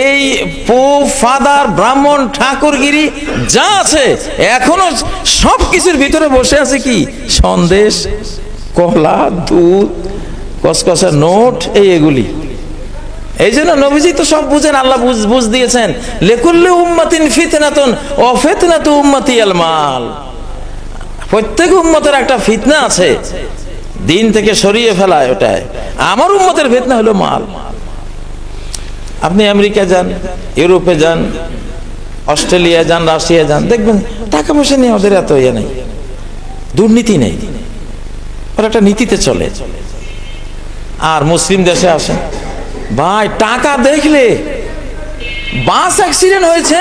এই পোপ, ফাদার, ব্রাহ্মণ, ঠাকুরগিরি যা আছে এখনো সবকিছুর ভিতরে বসে আছে কি? সন্দেশ, কলা, দুধ, কসকসা নোট, এগুলি। এই জন্য নবীজি তো সব বুঝেন, আল্লাহ বুঝ দিয়েছেন, লিকুল্লি উম্মাতিন ফিতনাতুন ওয়া ফিতনাতু উম্মতি আল মাল। প্রত্যেক উম্মতের একটা ফিতনা আছে, দিন থেকে সরিয়ে ফেলায়। ওটাই আমার উম্মতের ফিতনা হলো মাল। আপনি আমেরিকা যান, ইউরোপে যান, অস্ট্রেলিয়া যান, রাশিয়া যান, দেখবেন টাকা পয়সা নিয়ে ওদের এত ইয়ে নেই, দুর্নীতি নেই, ওরা একটা নীতিতে চলে। আর মুসলিম দেশে আসেন ভাই, টাকা দেখলে, বাস অ্যাক্সিডেন্ট হয়েছে,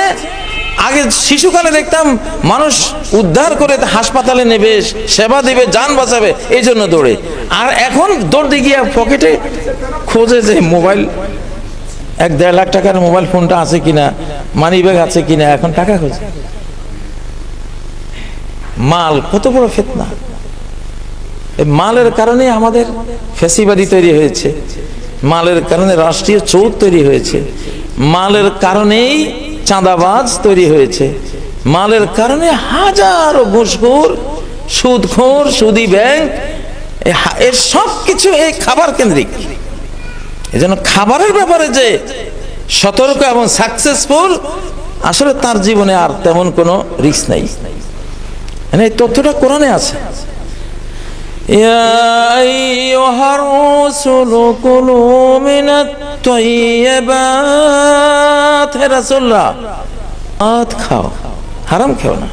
আগে শিশুকালে দেখতাম মানুষ উদ্ধার করে হাসপাতালে নেবে, সেবা দিবে, জান বাঁচাবে, এই জন্য দৌড়ে। আর এখন দৌড়তে গিয়ে পকেটে খোঁজে যে মোবাইল, 1-1.5 লাখ টাকার মোবাইল ফোনটা আছে কিনা, মানি ব্যাগ আছে কিনা, এখন টাকা খোঁজে। মাল কত বড় ফিতনা! এই মালের কারণে আমাদের ফ্যাসিবাদী তৈরি হয়েছে, মালের কারণে রাষ্ট্রীয় চোর তৈরি হয়েছে, মালের কারণেই চাঁদাবাজ তৈরি হয়েছে, মালের কারণে হাজারো ঘুষখোর, সুদখোর, সুদী ব্যাংক, এর সব কিছু এই খাবার কেন্দ্রিক। এজন্য খাবারের ব্যাপারে যে সতর্ক এবং সাকসেসফুল, আসলে তার জীবনে আর তেমন কোনো রিস্ক নাই। এই তথ্যটা কোরআনে আছে। ইয়া আইয়ুহার রাসূলু কুলু মিনাত তাইয়্যিবাত, হে রাসূলুল্লাহ খাও, হারাম খাও না,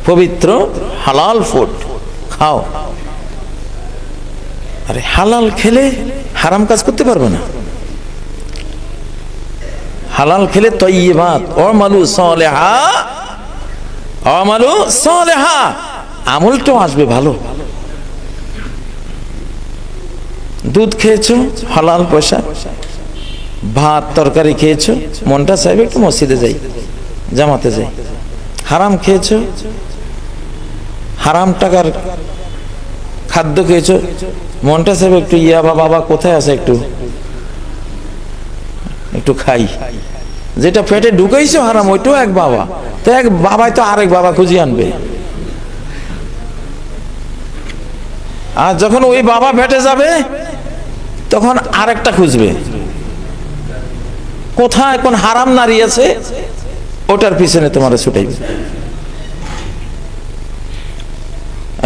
পবিত্র হালাল ফুড খাও। আরে হালাল খেলে হারাম কাজ করতে পারবে না। হালাল খেলে তাইয়্যিবাত, আমালু সালিহা, আমালু সালিহা, আমলটাও আসবে ভালো। দুধ খেয়েছো হালাল পয়সা, ভাত তরকারি খেয়েছো, মনটা চাইবে একটু মসজিদে যাই, জামাতে যাই। হারাম খেয়েছো, হারাম টাকার খাদ্য খেয়েছো, মনটা চাইবে একটু ইয়াবা বাবা কোথায় আছে, একটু খাই। যেটা পেটে ঢুকাইছো হারাম, ওইটাও এক বাবা, তো এক বাবাই তো আরেক বাবা খুঁজিয়ে আনবে। আর যখন ওই বাবা পেটে যাবে তখন আরেকটা খুঁজবে, কোথায় কোন হারাম নারী আছে, ওটার পিছনে তোমার ছুটাইবে।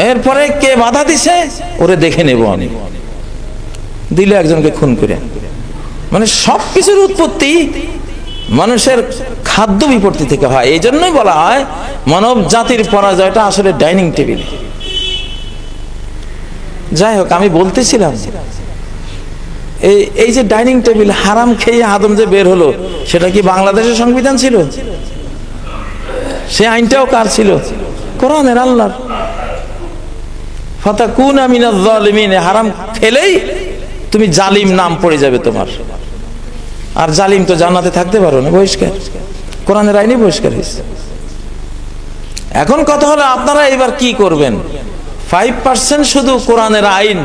এরপরে কে বাধা দিছে, ওরে দেখে নেব আমি, দিলে একজনকে খুন করে। মানে সবকিছুর উৎপত্তি মানুষের খাদ্য বিপত্তি থেকে হয়। এই জন্যই বলা হয় মানব জাতির পরাজয়টা আসলে ডাইনিং টেবিল। যাই হোক, আমি বলতেছিলাম এই যে ডাইনিং টেবিল, হারাম খেয়ে আদম যে বের হলো, সেটা কি বাংলাদেশের সংবিধান ছিল? সে আইনটাও কার ছিল? কোরআনের, আল্লাহর। ফাতাকুনা মিনাজ জালিমিন, হারাম খেলেই তুমি জালিম নাম পড়ে যাবে তোমার। আর জালিম তো জান্নাতে থাকতে পারো না, বহিষ্কার। কোরআনের আইনে বহিষ্কার হয়েছে। এখন কথা হলো আপনারা এবার কি করবেন? 5% শুধু কোরআনের আইন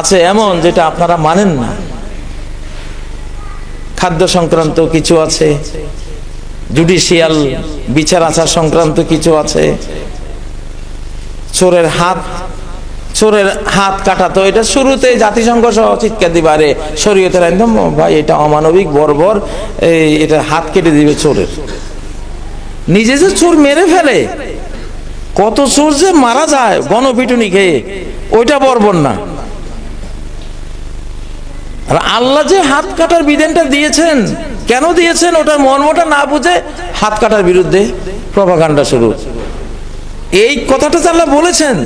আছে এমন যেটা আপনারা মানেন না। খাদ্য সংক্রান্ত কিছু আছে, জুডিশিয়াল বিচার আচার সংক্রান্ত কিছু আছে, চোরের হাত কাটা। তো এটা শুরুতে জাতিসংঘ সহ চিৎকার দিবে, আরে শরীয়তের একদম ভাই এটা অমানবিক, বর্বর, এটা হাত কেটে দিবে চোরের। নিজে যে চোর মেরে ফেলে, কত চোর যে মারা যায় গণপিটুনি খেয়ে, ওইটা বর্বর না। আর আল্লাহ যে হাত কাটার বিধানটা দিয়েছেন, কেন দিয়েছেন ওটার মর্মটা না বুঝে হাত কাটার বিরুদ্ধে প্রপাগান্ডা শুরু। এই কথাটা আল্লাহ বলেছেন,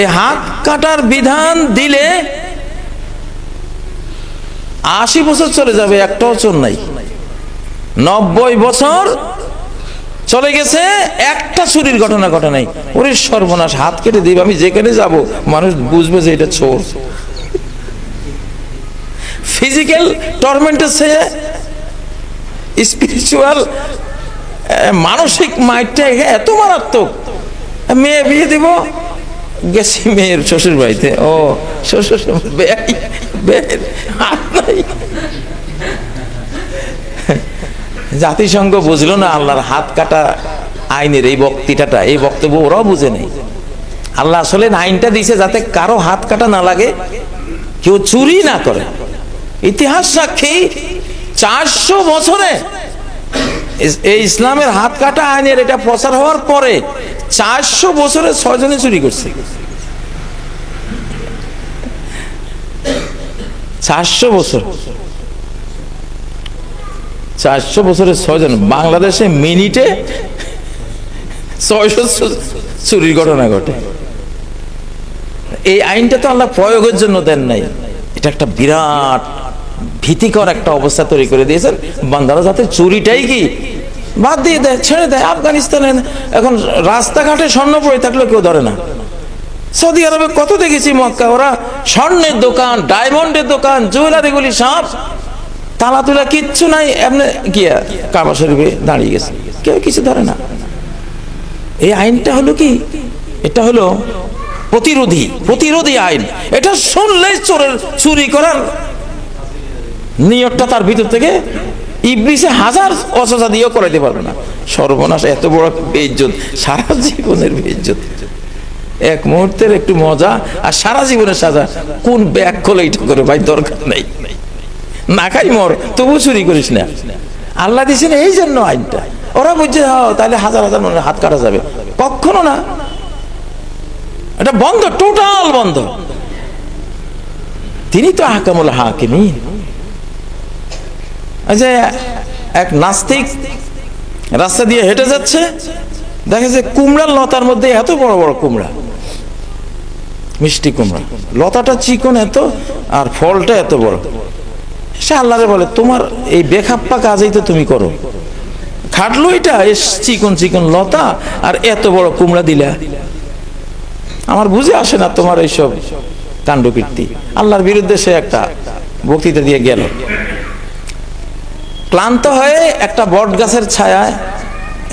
এই হাত কাটার বিধান দিলে 80 বছর চলে যাবে, একটাও চোর নাই। 90 বছর চলে গেছে, একটা চুরির ঘটনা ঘটে নাই। ওরে সর্বনাশ, হাত কেটে দিবে, আমি যেখানে যাব মানুষ বুঝবে যে এটা চোর। ফিজিক্যাল টর্মেন্টের চেয়ে স্পিরিচুয়াল মানসিক মাইটটা এত মারাত্মক। মেয়ে বিয়ে দিব, গেছি মেয়ের শ্বশুর বাড়িতে, ও শ্বশুর হাত নাই। জাতিসংঘ বুঝলো না আল্লাহর হাত কাটা আইনের এই বক্তৃতাটা, এই বক্তব্য ওরাও বুঝে নেই। আল্লাহ আসলে আইনটা দিয়েছে যাতে কারো হাত কাটা না লাগে, কেউ চুরি না করে। ইতিহাস সাক্ষী 400 বছরে এই ইসলামের হাত কাটা আইনের এটা প্রচার হওয়ার পরে 400 বছরে 6 জনে চুরি করছে। 400 বছর, 400 বছরে 6 জন। বাংলাদেশে মিনিটে 600 চুরির ঘটনা ঘটে। এই আইনটা তো আল্লাহ প্রয়োগের জন্য দেন নাই, এটা একটা বিরাট ভীতিকর একটা অবস্থা তৈরি করে দিয়েছেন। বান্দারা যাতে চুরিটাই কি বাদ দিয়ে দেয়, ছেড়ে দেয়। আফগানিস্তানে এখন রাস্তাঘাটে স্বর্ণ পড়ে থাকলেও কেউ ধরে না। সৌদি আরবে কত দেখেছি, মক্কা, ওরা স্বর্ণের দোকান, ডায়মন্ডের দোকান, জুয়েলারিগুলি সব তালা তুলা, কিচ্ছু নাই, এমনি গিয়া কাবা শরীফে দাঁড়িয়ে গেছে, কেউ কিছু ধরে না। এই আইনটা হলো কি, এটা হলো প্রতিরোধী আইন। এটা শুনলেই চোরের চুরি করার নিয়তটা তার ভিতর থেকে ইবলিসে হাজার অসজা দিয়েও করাইতে পারবে না। সর্বনাশ, এত বড় বেইজ্জত, সারা জীবনের বেইজ্জত। এক মুহূর্তের একটু মজা আর সারা জীবনের সাজা। কোন ব্যাগ খোলে এটা করে ভাই, দরকার নাই, না খাই মর, তবু চুরি করিস না। আল্লাহ দিয়েছেন এই জন্য আইনটা। ওরা বুঝছে তাহলে হাজার হাজার মানুষের হাত কাটা যাবে, কখনো না। এটা বন্ধ, টোটাল বন্ধ। তিনি তো আহকামুল হাকিমিন। যে এক নাস্তিক রাস্তা দিয়ে হেঁটে যাচ্ছে, দেখে যে কুমড়ার লতার মধ্যে এত বড় বড় কুমড়া, মিষ্টি কুমড়া, লতাটা চিকন এত আর ফলটা এত বড়। সে আল্লাহরে বলে, তোমার এই বেখাপ্পা কাজই তো তুমি করো, খাটলো এটা চিকন চিকন লতা আর এত বড় কুমড়া দিলা, আমার বুঝে আসে না তোমার এইসব কাণ্ডকীর্তি। আল্লাহর বিরুদ্ধে সে একটা বক্তৃতা দিয়ে গেল। ক্লান্ত হয়ে একটা বট গাছের ছায়ায়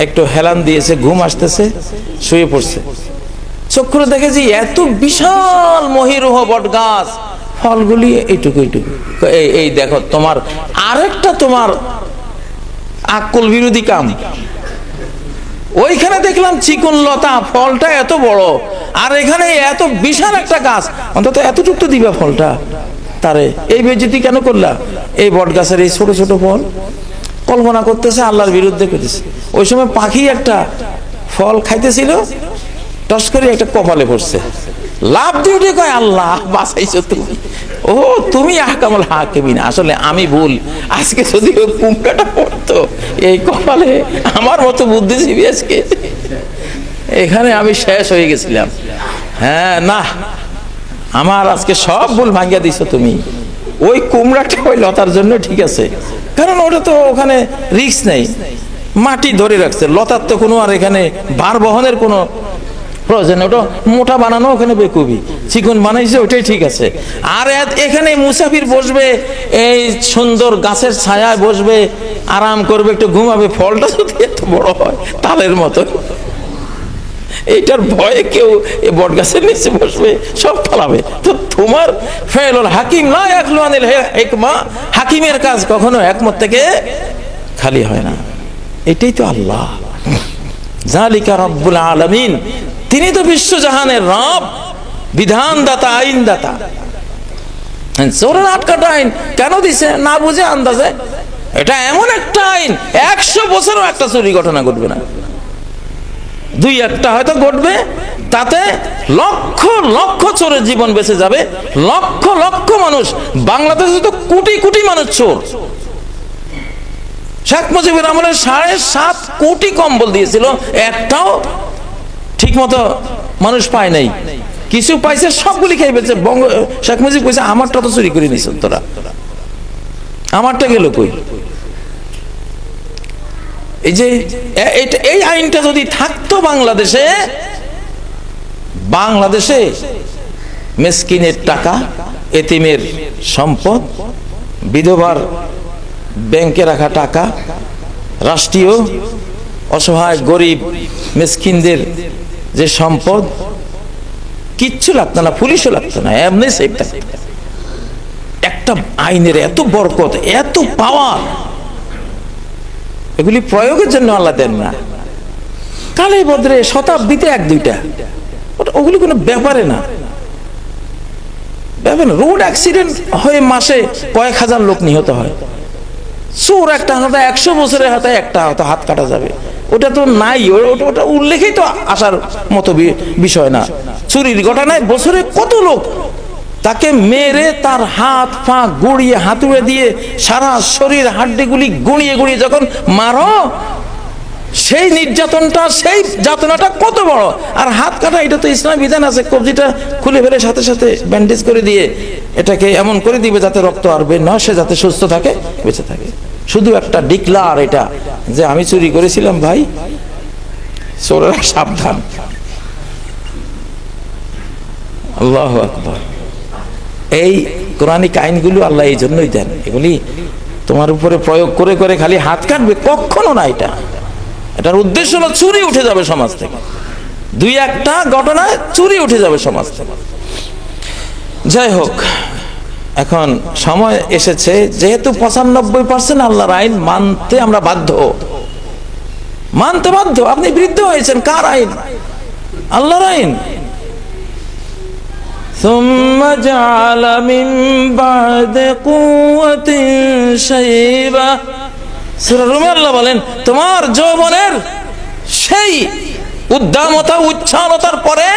একটু হেলান দিয়েছে, ঘুম আসতেছে, শুয়ে পড়ছে। চক্ষু দেখেছি এত বিশাল মহিরুহ বট গাছ, ফলগুলি এইটুকু এইটুকু। এই দেখো তোমার আরেকটা তোমার আক্কল বিরোধী কাম। ওইখানে দেখলাম চিকন লতা, ফলটা এত বড়, আর এখানে এত বিশাল একটা গাছ, অন্তত এতটুকু তো দিবা ফলটা। তারে এই বেজ্জতি কেন করলা? এই বট গাছের এই ছোট ছোট ফল। কল্পনা করতেছে আল্লাহর বিরুদ্ধে করতেছে। ওই সময় পাখি একটা ফল খাইতেছিল, টস করে একটা কপালে পড়ছে, লাভ দিয়ে উঠে কয়, আল্লাহ বাঁচাইছো তুমি, ও তুমি আহকামুল হাকিমিন। আসলে আমি ভুল, আজকে যদি ওই কুমড়াটা পড়তো এই কপালে, আমার মতো বুদ্ধিজীবী আজকে এখানে আমি শেষ হয়ে গেছিলাম। হ্যাঁ, না, আমার আজকে সব ভুল ভাঙিয়ে দিছো তুমি। ওই কুমড়াটা ওই লতার জন্য ঠিক আছে, কারণ ওটা তো ওখানে রিস্ক নেই, মাটি ধরে রাখছে। লতার তো কোনো আর এখানে ভার বহনের কোনো প্রয়োজন, ওটা মোটা বানানো ওখানে বেকুবি, চিকন বানাইছে ওইটাই ঠিক আছে। আর এখানে মুসাফির বসবে, এই সুন্দর গাছের ছায়ায় বসবে, আরাম করবে, একটু ঘুমাবে, ফলটা যদি এত বড় হয় তালের মতো, এইটার ভয়ে কেউ এই বট গাছের নিচে বসবে, সব ফালাবে। তো তোমার ফেলুল হাকিম লা ইয়াখলু আনিল হিকমা, হাকিমের কাজ কখনো হিকমত থেকে খালি হয় না। এটাই তো আল্লাহ, জালিকা রব্বুল আলামিন, তিনি তো বিশ্বজাহানের রব, বিধানদাতা, আইনদাতা। চোরের আটকাটা আইন কেন দিছে? না বুঝে আন্দাজে। এটা এমন একটা আইন 100 বছরও একটা চুরি ঘটনা ঘটবে না, 2-1টা হয়তো ঘটবে, তাতে লক্ষ লক্ষ চোরের জীবন বেঁচে যাবে, লক্ষ লক্ষ মানুষ। বাংলাদেশে তো কোটি কোটি মানুষ চোর। শেখ মুজিবুর আমলে 7.5 কোটি কম্বল দিয়েছিল, একটাও ঠিক মতো মানুষ পায় নাই। কিছু পাইছে, সবগুলি খেয়ে ফেলছে। শেখ মুজিব কইছে আমারটা তো চুরি করে নিছ তোরা, আমারটা গেল কই? এই যে এই আইনটা যদি থাকতো বাংলাদেশে, বাংলাদেশে মিসকিনের টাকা, এতিমের সম্পদ, বিধবার ব্যাংকে রাখা টাকা, রাষ্ট্রীয় অসহায় গরিব মিসকিনদের যে সম্পদ, কিচ্ছু লাগতো না, পুলিশও লাগতো না, এমনি সেফ থাকতো। একটা আইনের এত বরকত, এত পাওয়ার, এগুলি প্রয়োগের জন্য আল্লাহ দেন না। কালে বদরে শতাব্দীতে 1-2টা, ওগুলি কোনো ব্যাপারে না। রোড অ্যাক্সিডেন্ট হয়ে মাসে কয়েক হাজার লোক নিহত হয়। চোর একটা হাতে 100 বছরের হাতে একটা হাত কাটা যাবে, ওটা তো নাই, ওটা উল্লেখই তো আসার মতো বিষয় না। চুরির ঘটনায় বছরে কত লোক তাকে মেরে তার হাত পা গুড়িয়ে, হাতুড়ে দিয়ে সারা শরীর হাড্ডিগুলি গুঁড়িয়ে গুঁড়িয়ে যখন মারো, সেই নির্যাতনটা, সেই যাতনাটা কত বড়। আর হাত কাটা, এটা তো ইসলাম বিধান আছে, কবজিটা খুলে ফেলে সাথে সাথে ব্যান্ডেজ করে দিয়ে এটাকে এমন করে দিবে যাতে রক্ত আর বের না, সে যাতে সুস্থ থাকে, বেঁচে থাকে। শুধু একটা ডিক্লার এটা যে আমি চুরি করেছিলাম ভাই, চোরেরা সাবধান। আল্লাহু আকবার। এই কোরআনিক আইনগুলো আল্লাহ এই জন্যই দেন, এগুলি তোমার উপরে প্রয়োগ করে করে খালি হাত কাটবে, কখনো না। এটার উদ্দেশ্য হলো চুরি উঠে যাবে সমাজ থেকে, 2-1টা ঘটনায় চুরি উঠে যাবে সমাজ থেকে। যাই হোক, এখন সময় এসেছে, যেহেতু 95% আল্লাহর আইন মানতে আমরা বাধ্য, মানতে বাধ্য। আপনি বৃদ্ধ হয়েছেন, কার আইন? আল্লাহর আইন। ثم جعل من بعد قوة شيبة, সূরা রুমে আল্লাহ বলেন তোমার যৌবনের সেই উদ্দামতা, উচ্ছ্বাসতার পরে,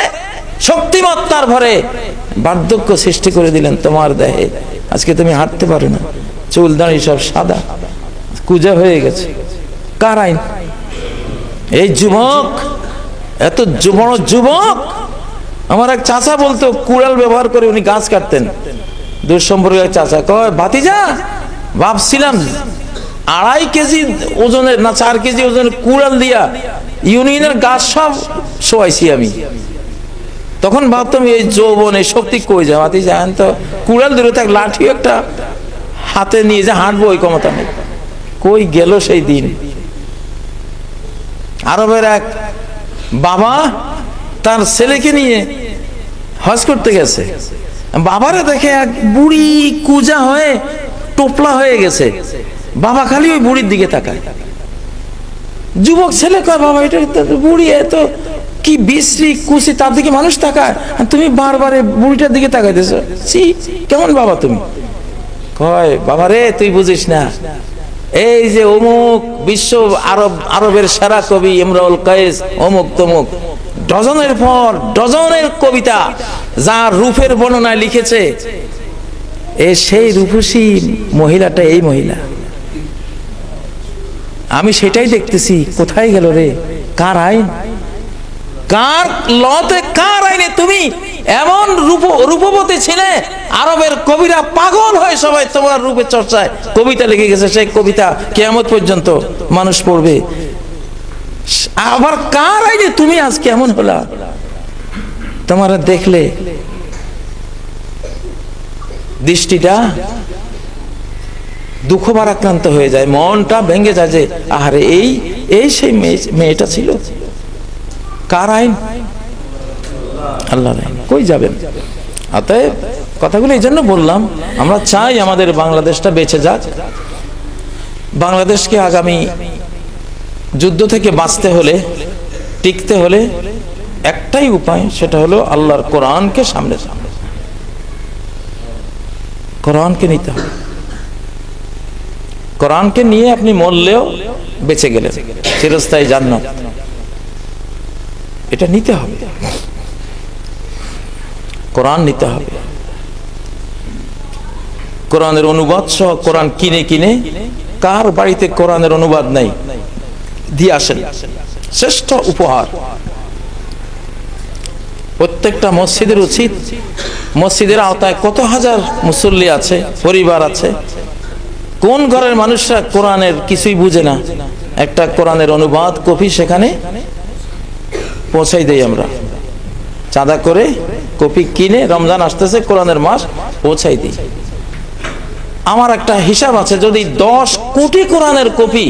শক্তিমত্তার ভরে বার্ধক্য সৃষ্টি করে দিলেন তোমার দেহে। আজকে তুমি হাঁটতে পারো না, চুল দাড়ি সব সাদা, কুজা হয়ে গেছে। কার আইন? এই যুবক, এত বড় যুবক। আমার এক চাচা বলতো, কুড়াল ব্যবহার করে উনি গাছ কাটতেন, দূর সম্পর্কে এক চাচা কয়, ভাতিজা ভাবছিলাম 2.5 কেজি ওজনের না 4 কেজি ওজনের কুড়াল দিয়া ইউনিয়নের গাছ সব শোয়াইছি আমি। তখন ভাবতাম এই যৌবন, এই শক্তি কই যায়? ভাতিজা তো কুড়াল দূরে থাক, লাঠি একটা হাতে নিয়ে যে হাঁটবো ওই ক্ষমতা নেই। কই গেল সেই দিন? আরবের এক বাবা তার ছেলেকে নিয়ে হজ করতে গেছে, বাবারে দেখে এক বুড়ি কুজা হয়ে টোপলা হয়ে গেছে। বাবা খালি ওই বুড়ির দিকে তাকায়। যুবক ছেলে কয়, বাবা এটা বুড়ি, এত কি বিশ্রী কুচি, তার দিকে মানুষ তাকায়, তুমি বারবার বুড়িটার দিকে তাকাইতেছ, কেমন বাবা তুমি? কয়, বাবা রে তুই বুঝিস না, এই যে অমুক বিশ্ব আরবের সেরা কবি ইমরুল কায়েস অমুক তমুক, ডজনের পর ডজনের কবিতা যার রূপের বর্ণনায় লিখেছে, সেই রূপসী মহিলাটা এই মহিলা। আমি সেটাই দেখতেছি, কোথায় গেল রে? কার আইন? কার লতে, কার আইনে তুমি এমন রূপবতী ছিলে? আরবের কবিরা পাগল হয় সবাই তোমার রূপের চর্চায়, কবিতা লিখে গেছে, সেই কবিতা কিয়ামত পর্যন্ত মানুষ পড়বে। আবার কার আইনে তুমি আজ কেমন হলা? তোমার দেখলে দৃষ্টিটা দুঃখ ভারাক্রান্ত হয়ে যায়, মনটা ভেঙে যায় যে আহারে এই সেই মেয়েটা ছিল। কার আইন? আল্লাহ নাই, কই যাবেন? অতএব কথাগুলো এই জন্য বললাম, আমরা চাই আমাদের বাংলাদেশটা বেঁচে যাক। বাংলাদেশকে আগামী যুদ্ধ থেকে বাঁচতে হলে, টিকতে হলে একটাই উপায়, সেটা হলো আল্লাহর কোরআনকে সামনে কোরআনকে নিতে হবে। কোরআনকে নিয়ে আপনি মরলেও বেঁচে গেলেন, চিরস্থায়ী জান্নাত। এটা নিতে হবে, কোরআন নিতে হবে। কোরআনের অনুবাদ সহ কোরআন কিনে কিনে, কার বাড়িতে কোরআনের অনুবাদ নাই, দিয়ে আসেন, শ্রেষ্ঠ উপহার। প্রত্যেকটা মসজিদের উচিত, মসজিদের আওতায় কত হাজার মুসল্লি আছে, পরিবার আছে, কোন ঘরের মানুষরা কোরআনের কিছুই বুঝে না, একটা কোরআনের অনুবাদ কপি সেখানে পৌঁছাই দেই আমরা, চাঁদা করে কপি কিনে, রমজান আসতেছে, কোরআনের মাস, পৌঁছাই দিই। আমার একটা হিসাব আছে, যদি 10 কোটি কোরআনের কপি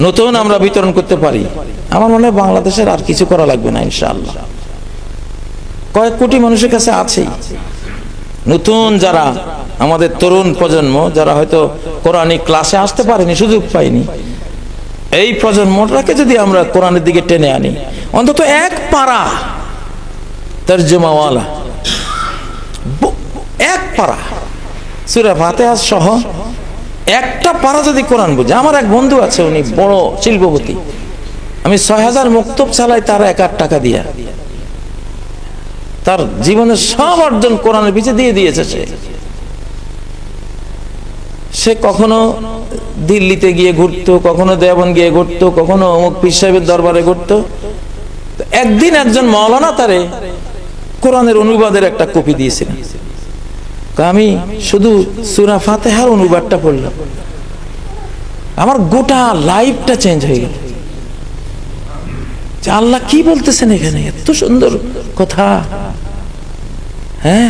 নতুন আমরা বিতরণ করতে পারি, আমার মনে হয় বাংলাদেশের আর কিছু করা লাগবে না ইনশাআল্লাহ। কয়েক কোটি মানুষের কাছে আছে নতুন, যারা আমাদের তরুণ প্রজন্ম, যারা হয়তো কোরআনিক ক্লাসে আসতে পারেনি, সুযোগ পায়নি, এই প্রজন্মটাকে যদি আমরা কোরআনের দিকে টেনে আনি, অন্তত এক পারা তরজমাওয়ালা, এক পারা সূরা ফাতিহা সহ একটা পারা যদি কোরআন বুঝে। আমার এক বন্ধু আছে, উনি বড় শিল্পপতি, আমি 6000 মক্তব চালাই তার 1 টাকা দিয়া, তার জীবনের সব অর্জন কোরআনের পিছে দিয়ে দিয়েছে। সে কখনো দিল্লিতে গিয়ে ঘুরতো, কখনো দেওবন্দ গিয়ে ঘুরতো, কখনো অমুক পীর সাহেবের দরবারে ঘুরতো। একদিন একজন মাওলানা তারে কোরআনের অনুবাদের একটা কপি দিয়েছিলেন, আমি শুধু সূরা ফাতিহার অনুবাদটা পড়লাম, আমার গোটা লাইফটা চেঞ্জ হয়ে গেল। আল্লাহ কি বলতেছেন এখানে, এত সুন্দর কথা। হ্যাঁ,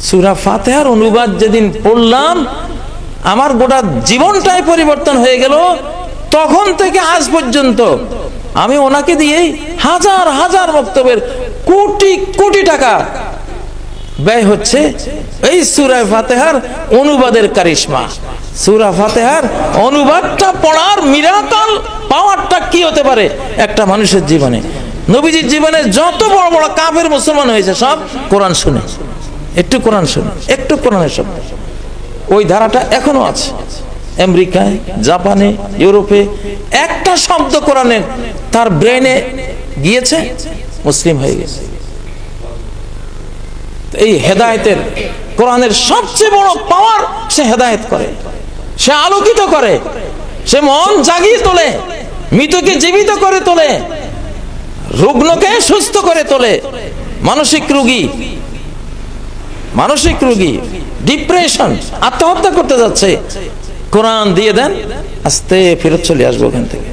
সূরা ফাতিহার অনুবাদ যেদিন পড়লাম, আমার গোটা জীবনটাই পরিবর্তন হয়ে গেল। তখন থেকে আজ পর্যন্ত আমি ওনাকে দিয়ে হাজার হাজার বক্তব্যের কোটি কোটি টাকা ব্যয় হচ্ছে এই সূরা ফাতিহার অনুবাদের কারিশমা। সূরা ফাতিহার অনুবাদটা পড়ার মিরাকল পাওয়ারটা কি হতে পারে একটা মানুষের জীবনে। নবীজির জীবনে যত বড় বড় কাফের মুসলমান হয়েছে, সব কোরআন শুনে, একটু কোরআন শুনে, একটু কোরআনের শব্দ। ওই ধারাটা এখনো আছে আমেরিকায়, জাপানে, ইউরোপে। একটা শব্দ কোরআনের তার ব্রেনে গিয়েছে, মুসলিম হয়ে গেছে। এই হেদায়েতের, কোরআনের সবচেয়ে বড় পাওয়ার, সে হেদায়েত করে, সে আলোকিত করে, সে মন জাগিয়ে তোলে, মৃতকে জীবিত করে তোলে, রুগ্নকে সুস্থ করে তোলে। মানসিক রোগী ডিপ্রেশন, আত্মহত্যা করতে যাচ্ছে, কোরআন দিয়ে দেন, আস্তে ফেরত চলে আসবো ওখান থেকে।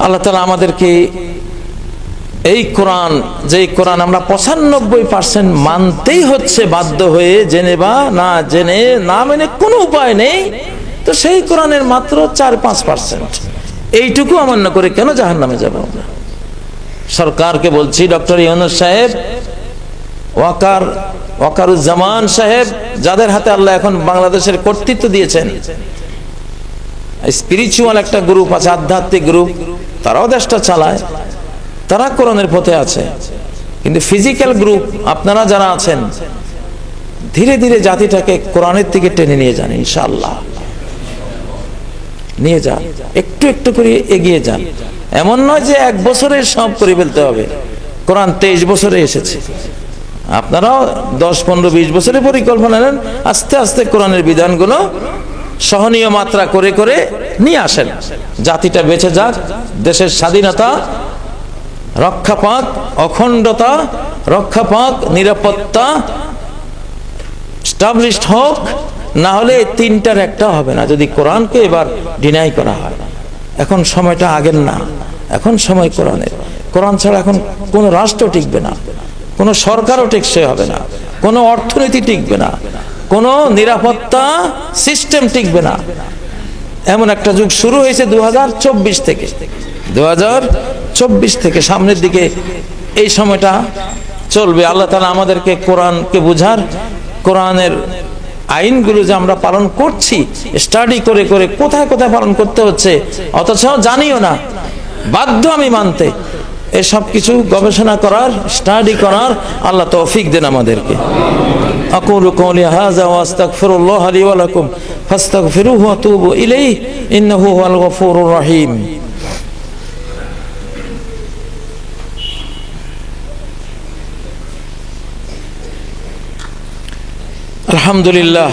আল্লাহ তাআলা আমাদেরকে এই কোরআন, যে কোরআন আমরা 95% মানতেই হচ্ছে বাধ্য হয়ে, জেনে বা না জেনে, না মেনে কোনো উপায় নেই, তো সেই কোরআনের মাত্র 4-5%, এইটুকু অমান্য করে কেন জাহান্নামে যাব আমরা? সরকারকে বলছি, ডক্টর ইউনূস সাহেব, ওয়াকারুজ্জামান সাহেব, যাদের হাতে আল্লাহ এখন বাংলাদেশের কর্তৃত্ব দিয়েছেন, স্পিরিচুয়াল একটা গ্রুপ আছে, আধ্যাত্মিক গ্রুপ, তারাও দেশটা চালায়, তারা কোরআনের পথে আছে। কিন্তু ফিজিক্যাল গ্রুপ আপনারা যারা আছেন, ধীরে ধীরে জাতিটাকে কোরআনের দিকে টেনে নিয়ে যান, ইনশাআল্লাহ নিয়ে যান, একটু একটু করে এগিয়ে যান। এমন নয় যে 1 বছরে সব করে ফেলতে হবে। কোরআন 23 বছরে এসেছে, আপনারাও 10, 15, 20 বছরে পরিকল্পনা নেন, আস্তে আস্তে কোরআনের বিধানগুলো সহনীয় মাত্রা করে করে নিয়ে আসেন। জাতিটা বেঁচে যাক, দেশের স্বাধীনতা রক্ষা পাক, অখণ্ডতা রক্ষা পাক, নিরাপত্তা এস্টাবলিশড হোক। না হলে 3টার একটা হবে না যদি কোরআনকে এবার ডিনাই করা হয়। এখন সময়টা আগের না, এখন সময় কোরআনের। কোরআন ছাড়া এখন কোনো রাষ্ট্র টিকবে না, কোনো সরকারও টেকসই হবে না, কোনো অর্থনীতি টিকবে না, কোনো নিরাপত্তা সিস্টেম টিকবে না। এমন একটা যুগ শুরু হয়েছে 2024 থেকে। 2024 2024 থেকে সামনের দিকে এই সময়টা চলবে। আল্লাহ তাআলা আমাদেরকে কোরআনকে বুঝার, কোরআনের আইনগুলো যে আমরা পালন করছি, স্টাডি করে করে কোথায় কোথায় পালন করতে হচ্ছে অথচ জানিও না, বাধ্য আমি মানতে, এসব কিছু গবেষণা করার, স্টাডি করার আল্লাহ তৌফিক দেন আমাদেরকে। আকুলু কওলি হাযা ওয়া আস্তাগফিরুল্লাহ লি ওয়া লাকুম ফাস্তাগফিরুহু ওয়া তুবু ইলাইহি ইন্নাহু হুয়াল গফুরুর রহিম। আলহামদুলিল্লাহ,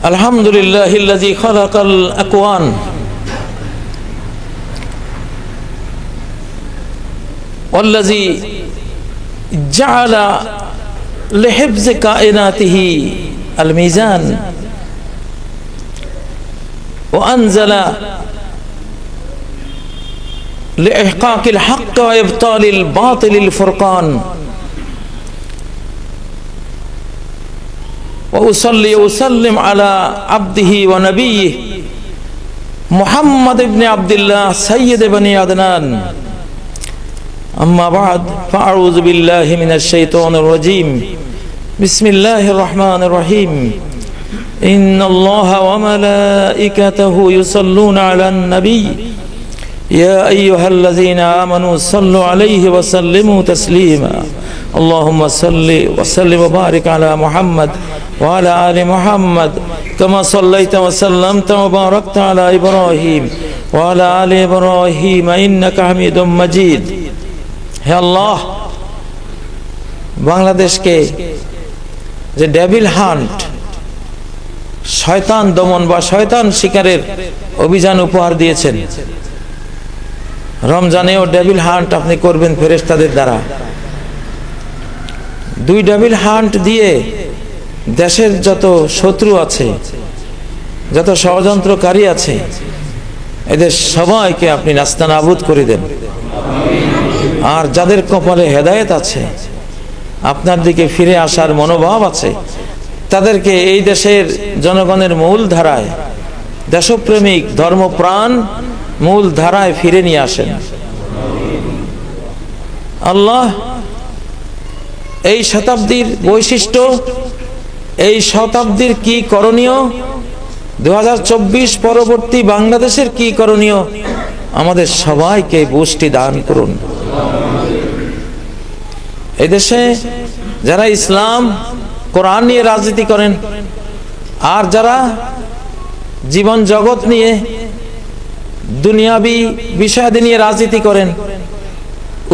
আলহামদুলিল্লাহিল্লাযী খালাকাল আকওয়ান والذي جعل لحفظ كائناته الميزان وأنزل لإحقاق الحق وإبطال الباطل الفرقان وأصلي وأسلم على عبده ونبيه محمد بن عبد الله سيد بني عدنان أما بعد فأعوذ بالله من الشيطان الرجيم بسم الله الرحمن الرحيم إن الله وملائكته يصلون على النبي يا أيها الذين آمنوا صلوا عليه وسلموا تسليما اللهم صل وسلم وبارك على محمد وعلى آل محمد كما صليت وسلمت وباركت على إبراهيم وعلى آل إبراهيم إنك حميد مجيد। হে আল্লাহ, বাংলাদেশকে যে ডেভিল হান্ট, শয়তান দমন বা শয়তান শিকারের অভিযান উপহার দিয়েছেন, রমজানেও ডেভিল হান্ট আপনি করবেন ফেরেশতাদের দ্বারা। 2 ডেভিল হান্ট দিয়ে দেশের যত শত্রু আছে, যত ষড়যন্ত্রকারী আছে, এদের সবাইকে আপনি নাস্তানাবুদ করে দেন। আর যাদের কপালে হেদায়েত আছে, আপনার দিকে ফিরে আসার মনোভাব আছে, তাদেরকে এই দেশের জনগণের মূল ধারায়, দেশপ্রেমিক ধর্মপ্রাণ মূল ধারায় ফিরে নিয়ে আসেন। আল্লাহ, এই শতাব্দীর বৈশিষ্ট্য, এই শতাব্দীর কি করণীয়, 2024 পরবর্তী বাংলাদেশের কি করণীয়, আমাদের সবাইকে বুঝটি দান করুন। এই দেশে যারা ইসলাম কোরআন নিয়ে রাজনীতি করেন আর যারা জীবন জগৎ নিয়ে দুনিয়াবি বিষয়াদি নিয়ে রাজনীতি করেন,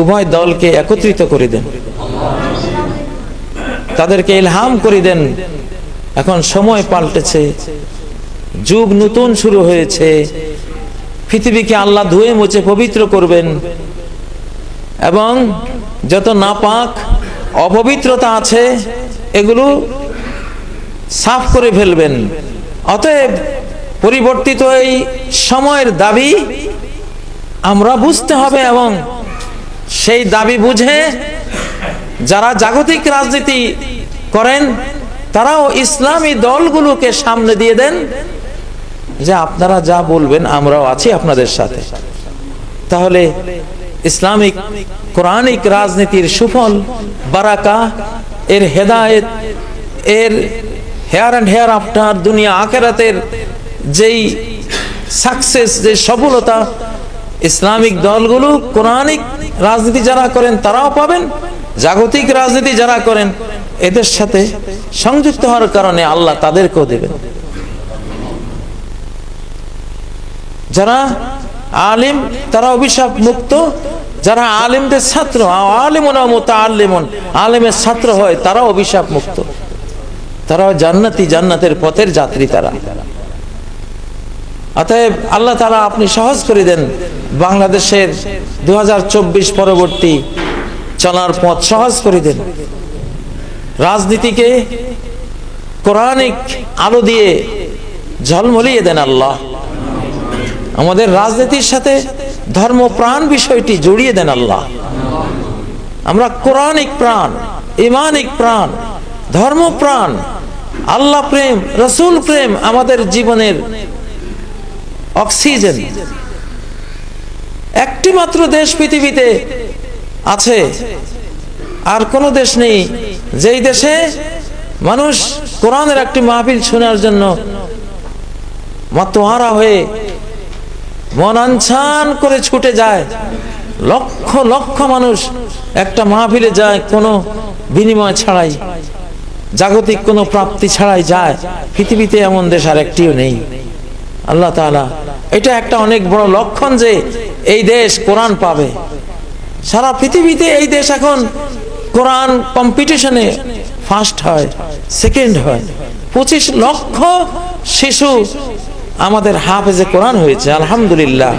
উভয় দলকে একত্রিত করে দেন, তাদেরকে ইলহাম করে দেন। এখন সময় পাল্টেছে, যুগ নতুন শুরু হয়েছে, পৃথিবীকে আল্লাহ ধুয়ে মুছে পবিত্র করবেন এবং যত নাপাক অপবিত্রতা আছে এগুলো সাফ করে ফেলবেন। অতএব পরিবর্তিত এই সময়ের দাবি আমরা বুঝতে হবে এবং সেই দাবি বুঝে যারা জাগতিক রাজনীতি করেন তারাও ইসলামী দলগুলোকে সামনে দিয়ে দেন যে আপনারা যা বলবেন আমরাও আছি আপনাদের সাথে। তাহলে ইসলামিক কোরআনিক রাজনীতির সুফল, বারাকা, এর হেদায়েত, এর হেয়ার অ্যান্ড হেয়ার আফটার, দুনিয়া আখিরাতের যেই সাকসেস, যে সফলতা ইসলামিক দলগুলো কোরআনিক রাজনীতি যারা করেন তারাও পাবেন, জাগতিক রাজনীতি যারা করেন এদের সাথে সংযুক্ত হওয়ার কারণে আল্লাহ তাদেরকেও দেবেন। যারা আলিম তারা অভিশাপ মুক্ত, যারা আলিমদের ছাত্র, আলিমুন ওয়া মুতাআল্লিমুন, আলিমের ছাত্র হয় তারা অভিশাপ মুক্ত, তারা জান্নাতি, জান্নাতের পথের যাত্রী তারা। অতএব আল্লাহ তাআলা আপনি সহজ করে দেন, বাংলাদেশের 2024 পরবর্তী চলার পথ সহজ করে দেন, রাজনীতিকে কোরআনিক আলো দিয়ে ঝলমলিয়ে দেন আল্লাহ। আমাদের রাজনীতির সাথে ধর্মপ্রাণ বিষয়টি জড়িয়ে দেন আল্লাহ। আমরা কোরআনিক প্রাণ, ঈমানিক প্রাণ, ধর্মপ্রাণ, আল্লাহ প্রেম, রাসূল প্রেম আমাদের জীবনের অক্সিজেন। একটি মাত্র দেশ পৃথিবীতে আছে, আর কোনো দেশ নেই যেই দেশে মানুষ কোরআনের একটি মাহফিল শোনার জন্য মাতোয়ারা হয়ে মন আনছান করে ছুটে যায়। লক্ষ লক্ষ মানুষ একটা মাহফিলে যায় কোনো বিনিময় ছাড়াই, জাগতিক কোনো প্রাপ্তি ছাড়াই যায়। পৃথিবীতে এমন দেশ আর একটিও নেই। আল্লাহ তাআলা এটা একটা অনেক বড় লক্ষণ যে এই দেশ কোরআন পাবে। সারা পৃথিবীতে এই দেশ এখন কোরআন কম্পিটিশনে ফার্স্ট হয়, সেকেন্ড হয়। 25 লক্ষ শিশু আমাদের হাফেজে কোরআন হয়েছে, আলহামদুলিল্লাহ।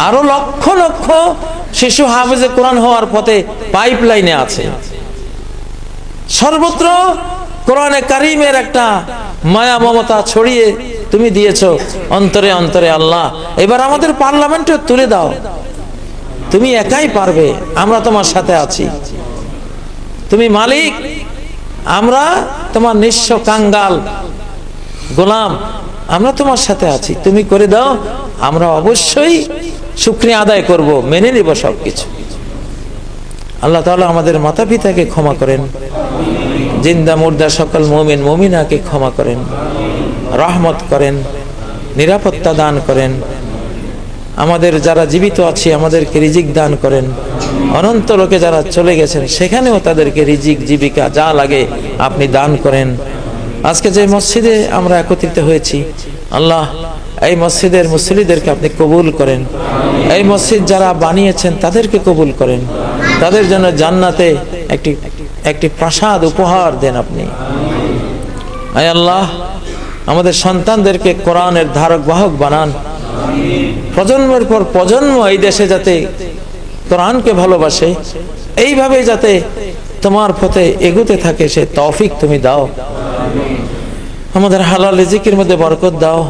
আরো লক্ষ লক্ষ শিশু হাফেজে কোরআন হওয়ার পথে পাইপলাইনে আছে। সর্বত্র কোরআনে কারিমের একটা মায়া মমতা ছড়িয়ে তুমি দিয়েছো অন্তরে অন্তরে। আল্লাহ, এবার আমাদের পার্লামেন্টে তুলে দাও। তুমি একাই পারবে, আমরা তোমার সাথে আছি। তুমি মালিক, আমরা তোমার নিঃস্ব কাঙ্গাল গোলাম, আমরা তোমার সাথে আছি। তুমি করে দাও, আমরা অবশ্যই শুকরিয়া আদায় করব, মেনে নিব সবকিছু। আল্লাহ তাআলা আমাদের মাতা পিতাকে ক্ষমা করেন, জিন্দা মুর্দা সকল মুমিন মুমিনাকে ক্ষমা করেন, রহমত করেন, নিরাপত্তা দান করেন। আমাদের যারা জীবিত আছে আমাদেরকে রিজিক দান করেন। অনন্ত লোকে যারা চলে গেছেন সেখানেও তাদেরকে রিজিক জীবিকা যা লাগে আপনি দান করেন। আজকে যে মসজিদে আমরা একত্রিত হয়েছি, আল্লাহ এই মসজিদের মুসল্লিদেরকে আপনি কবুল করেন। এই মসজিদ যারা বানিয়েছেন তাদেরকে কবুল করেন, তাদের জন্য জান্নাতে একটি প্রাসাদ উপহার দেন আপনি। আয় আল্লাহ, আমাদের সন্তানদেরকে কোরআনের ধারক বাহক বানান। প্রজন্মের পর প্রজন্ম এই দেশে যাতে কোরআনকে ভালোবাসে, এইভাবে যাতে তোমার পথে এগুতে থাকে, সে তৌফিক তুমি দাও। আমাদের হালাল রিজিকের মধ্যে বরকত দাও।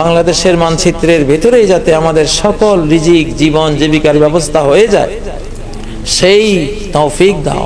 বাংলাদেশের মানচিত্রের ভেতরেই যাতে আমাদের সকল রিজিক জীবন জীবিকার ব্যবস্থা হয়ে যায়, সেই তৌফিক দাও।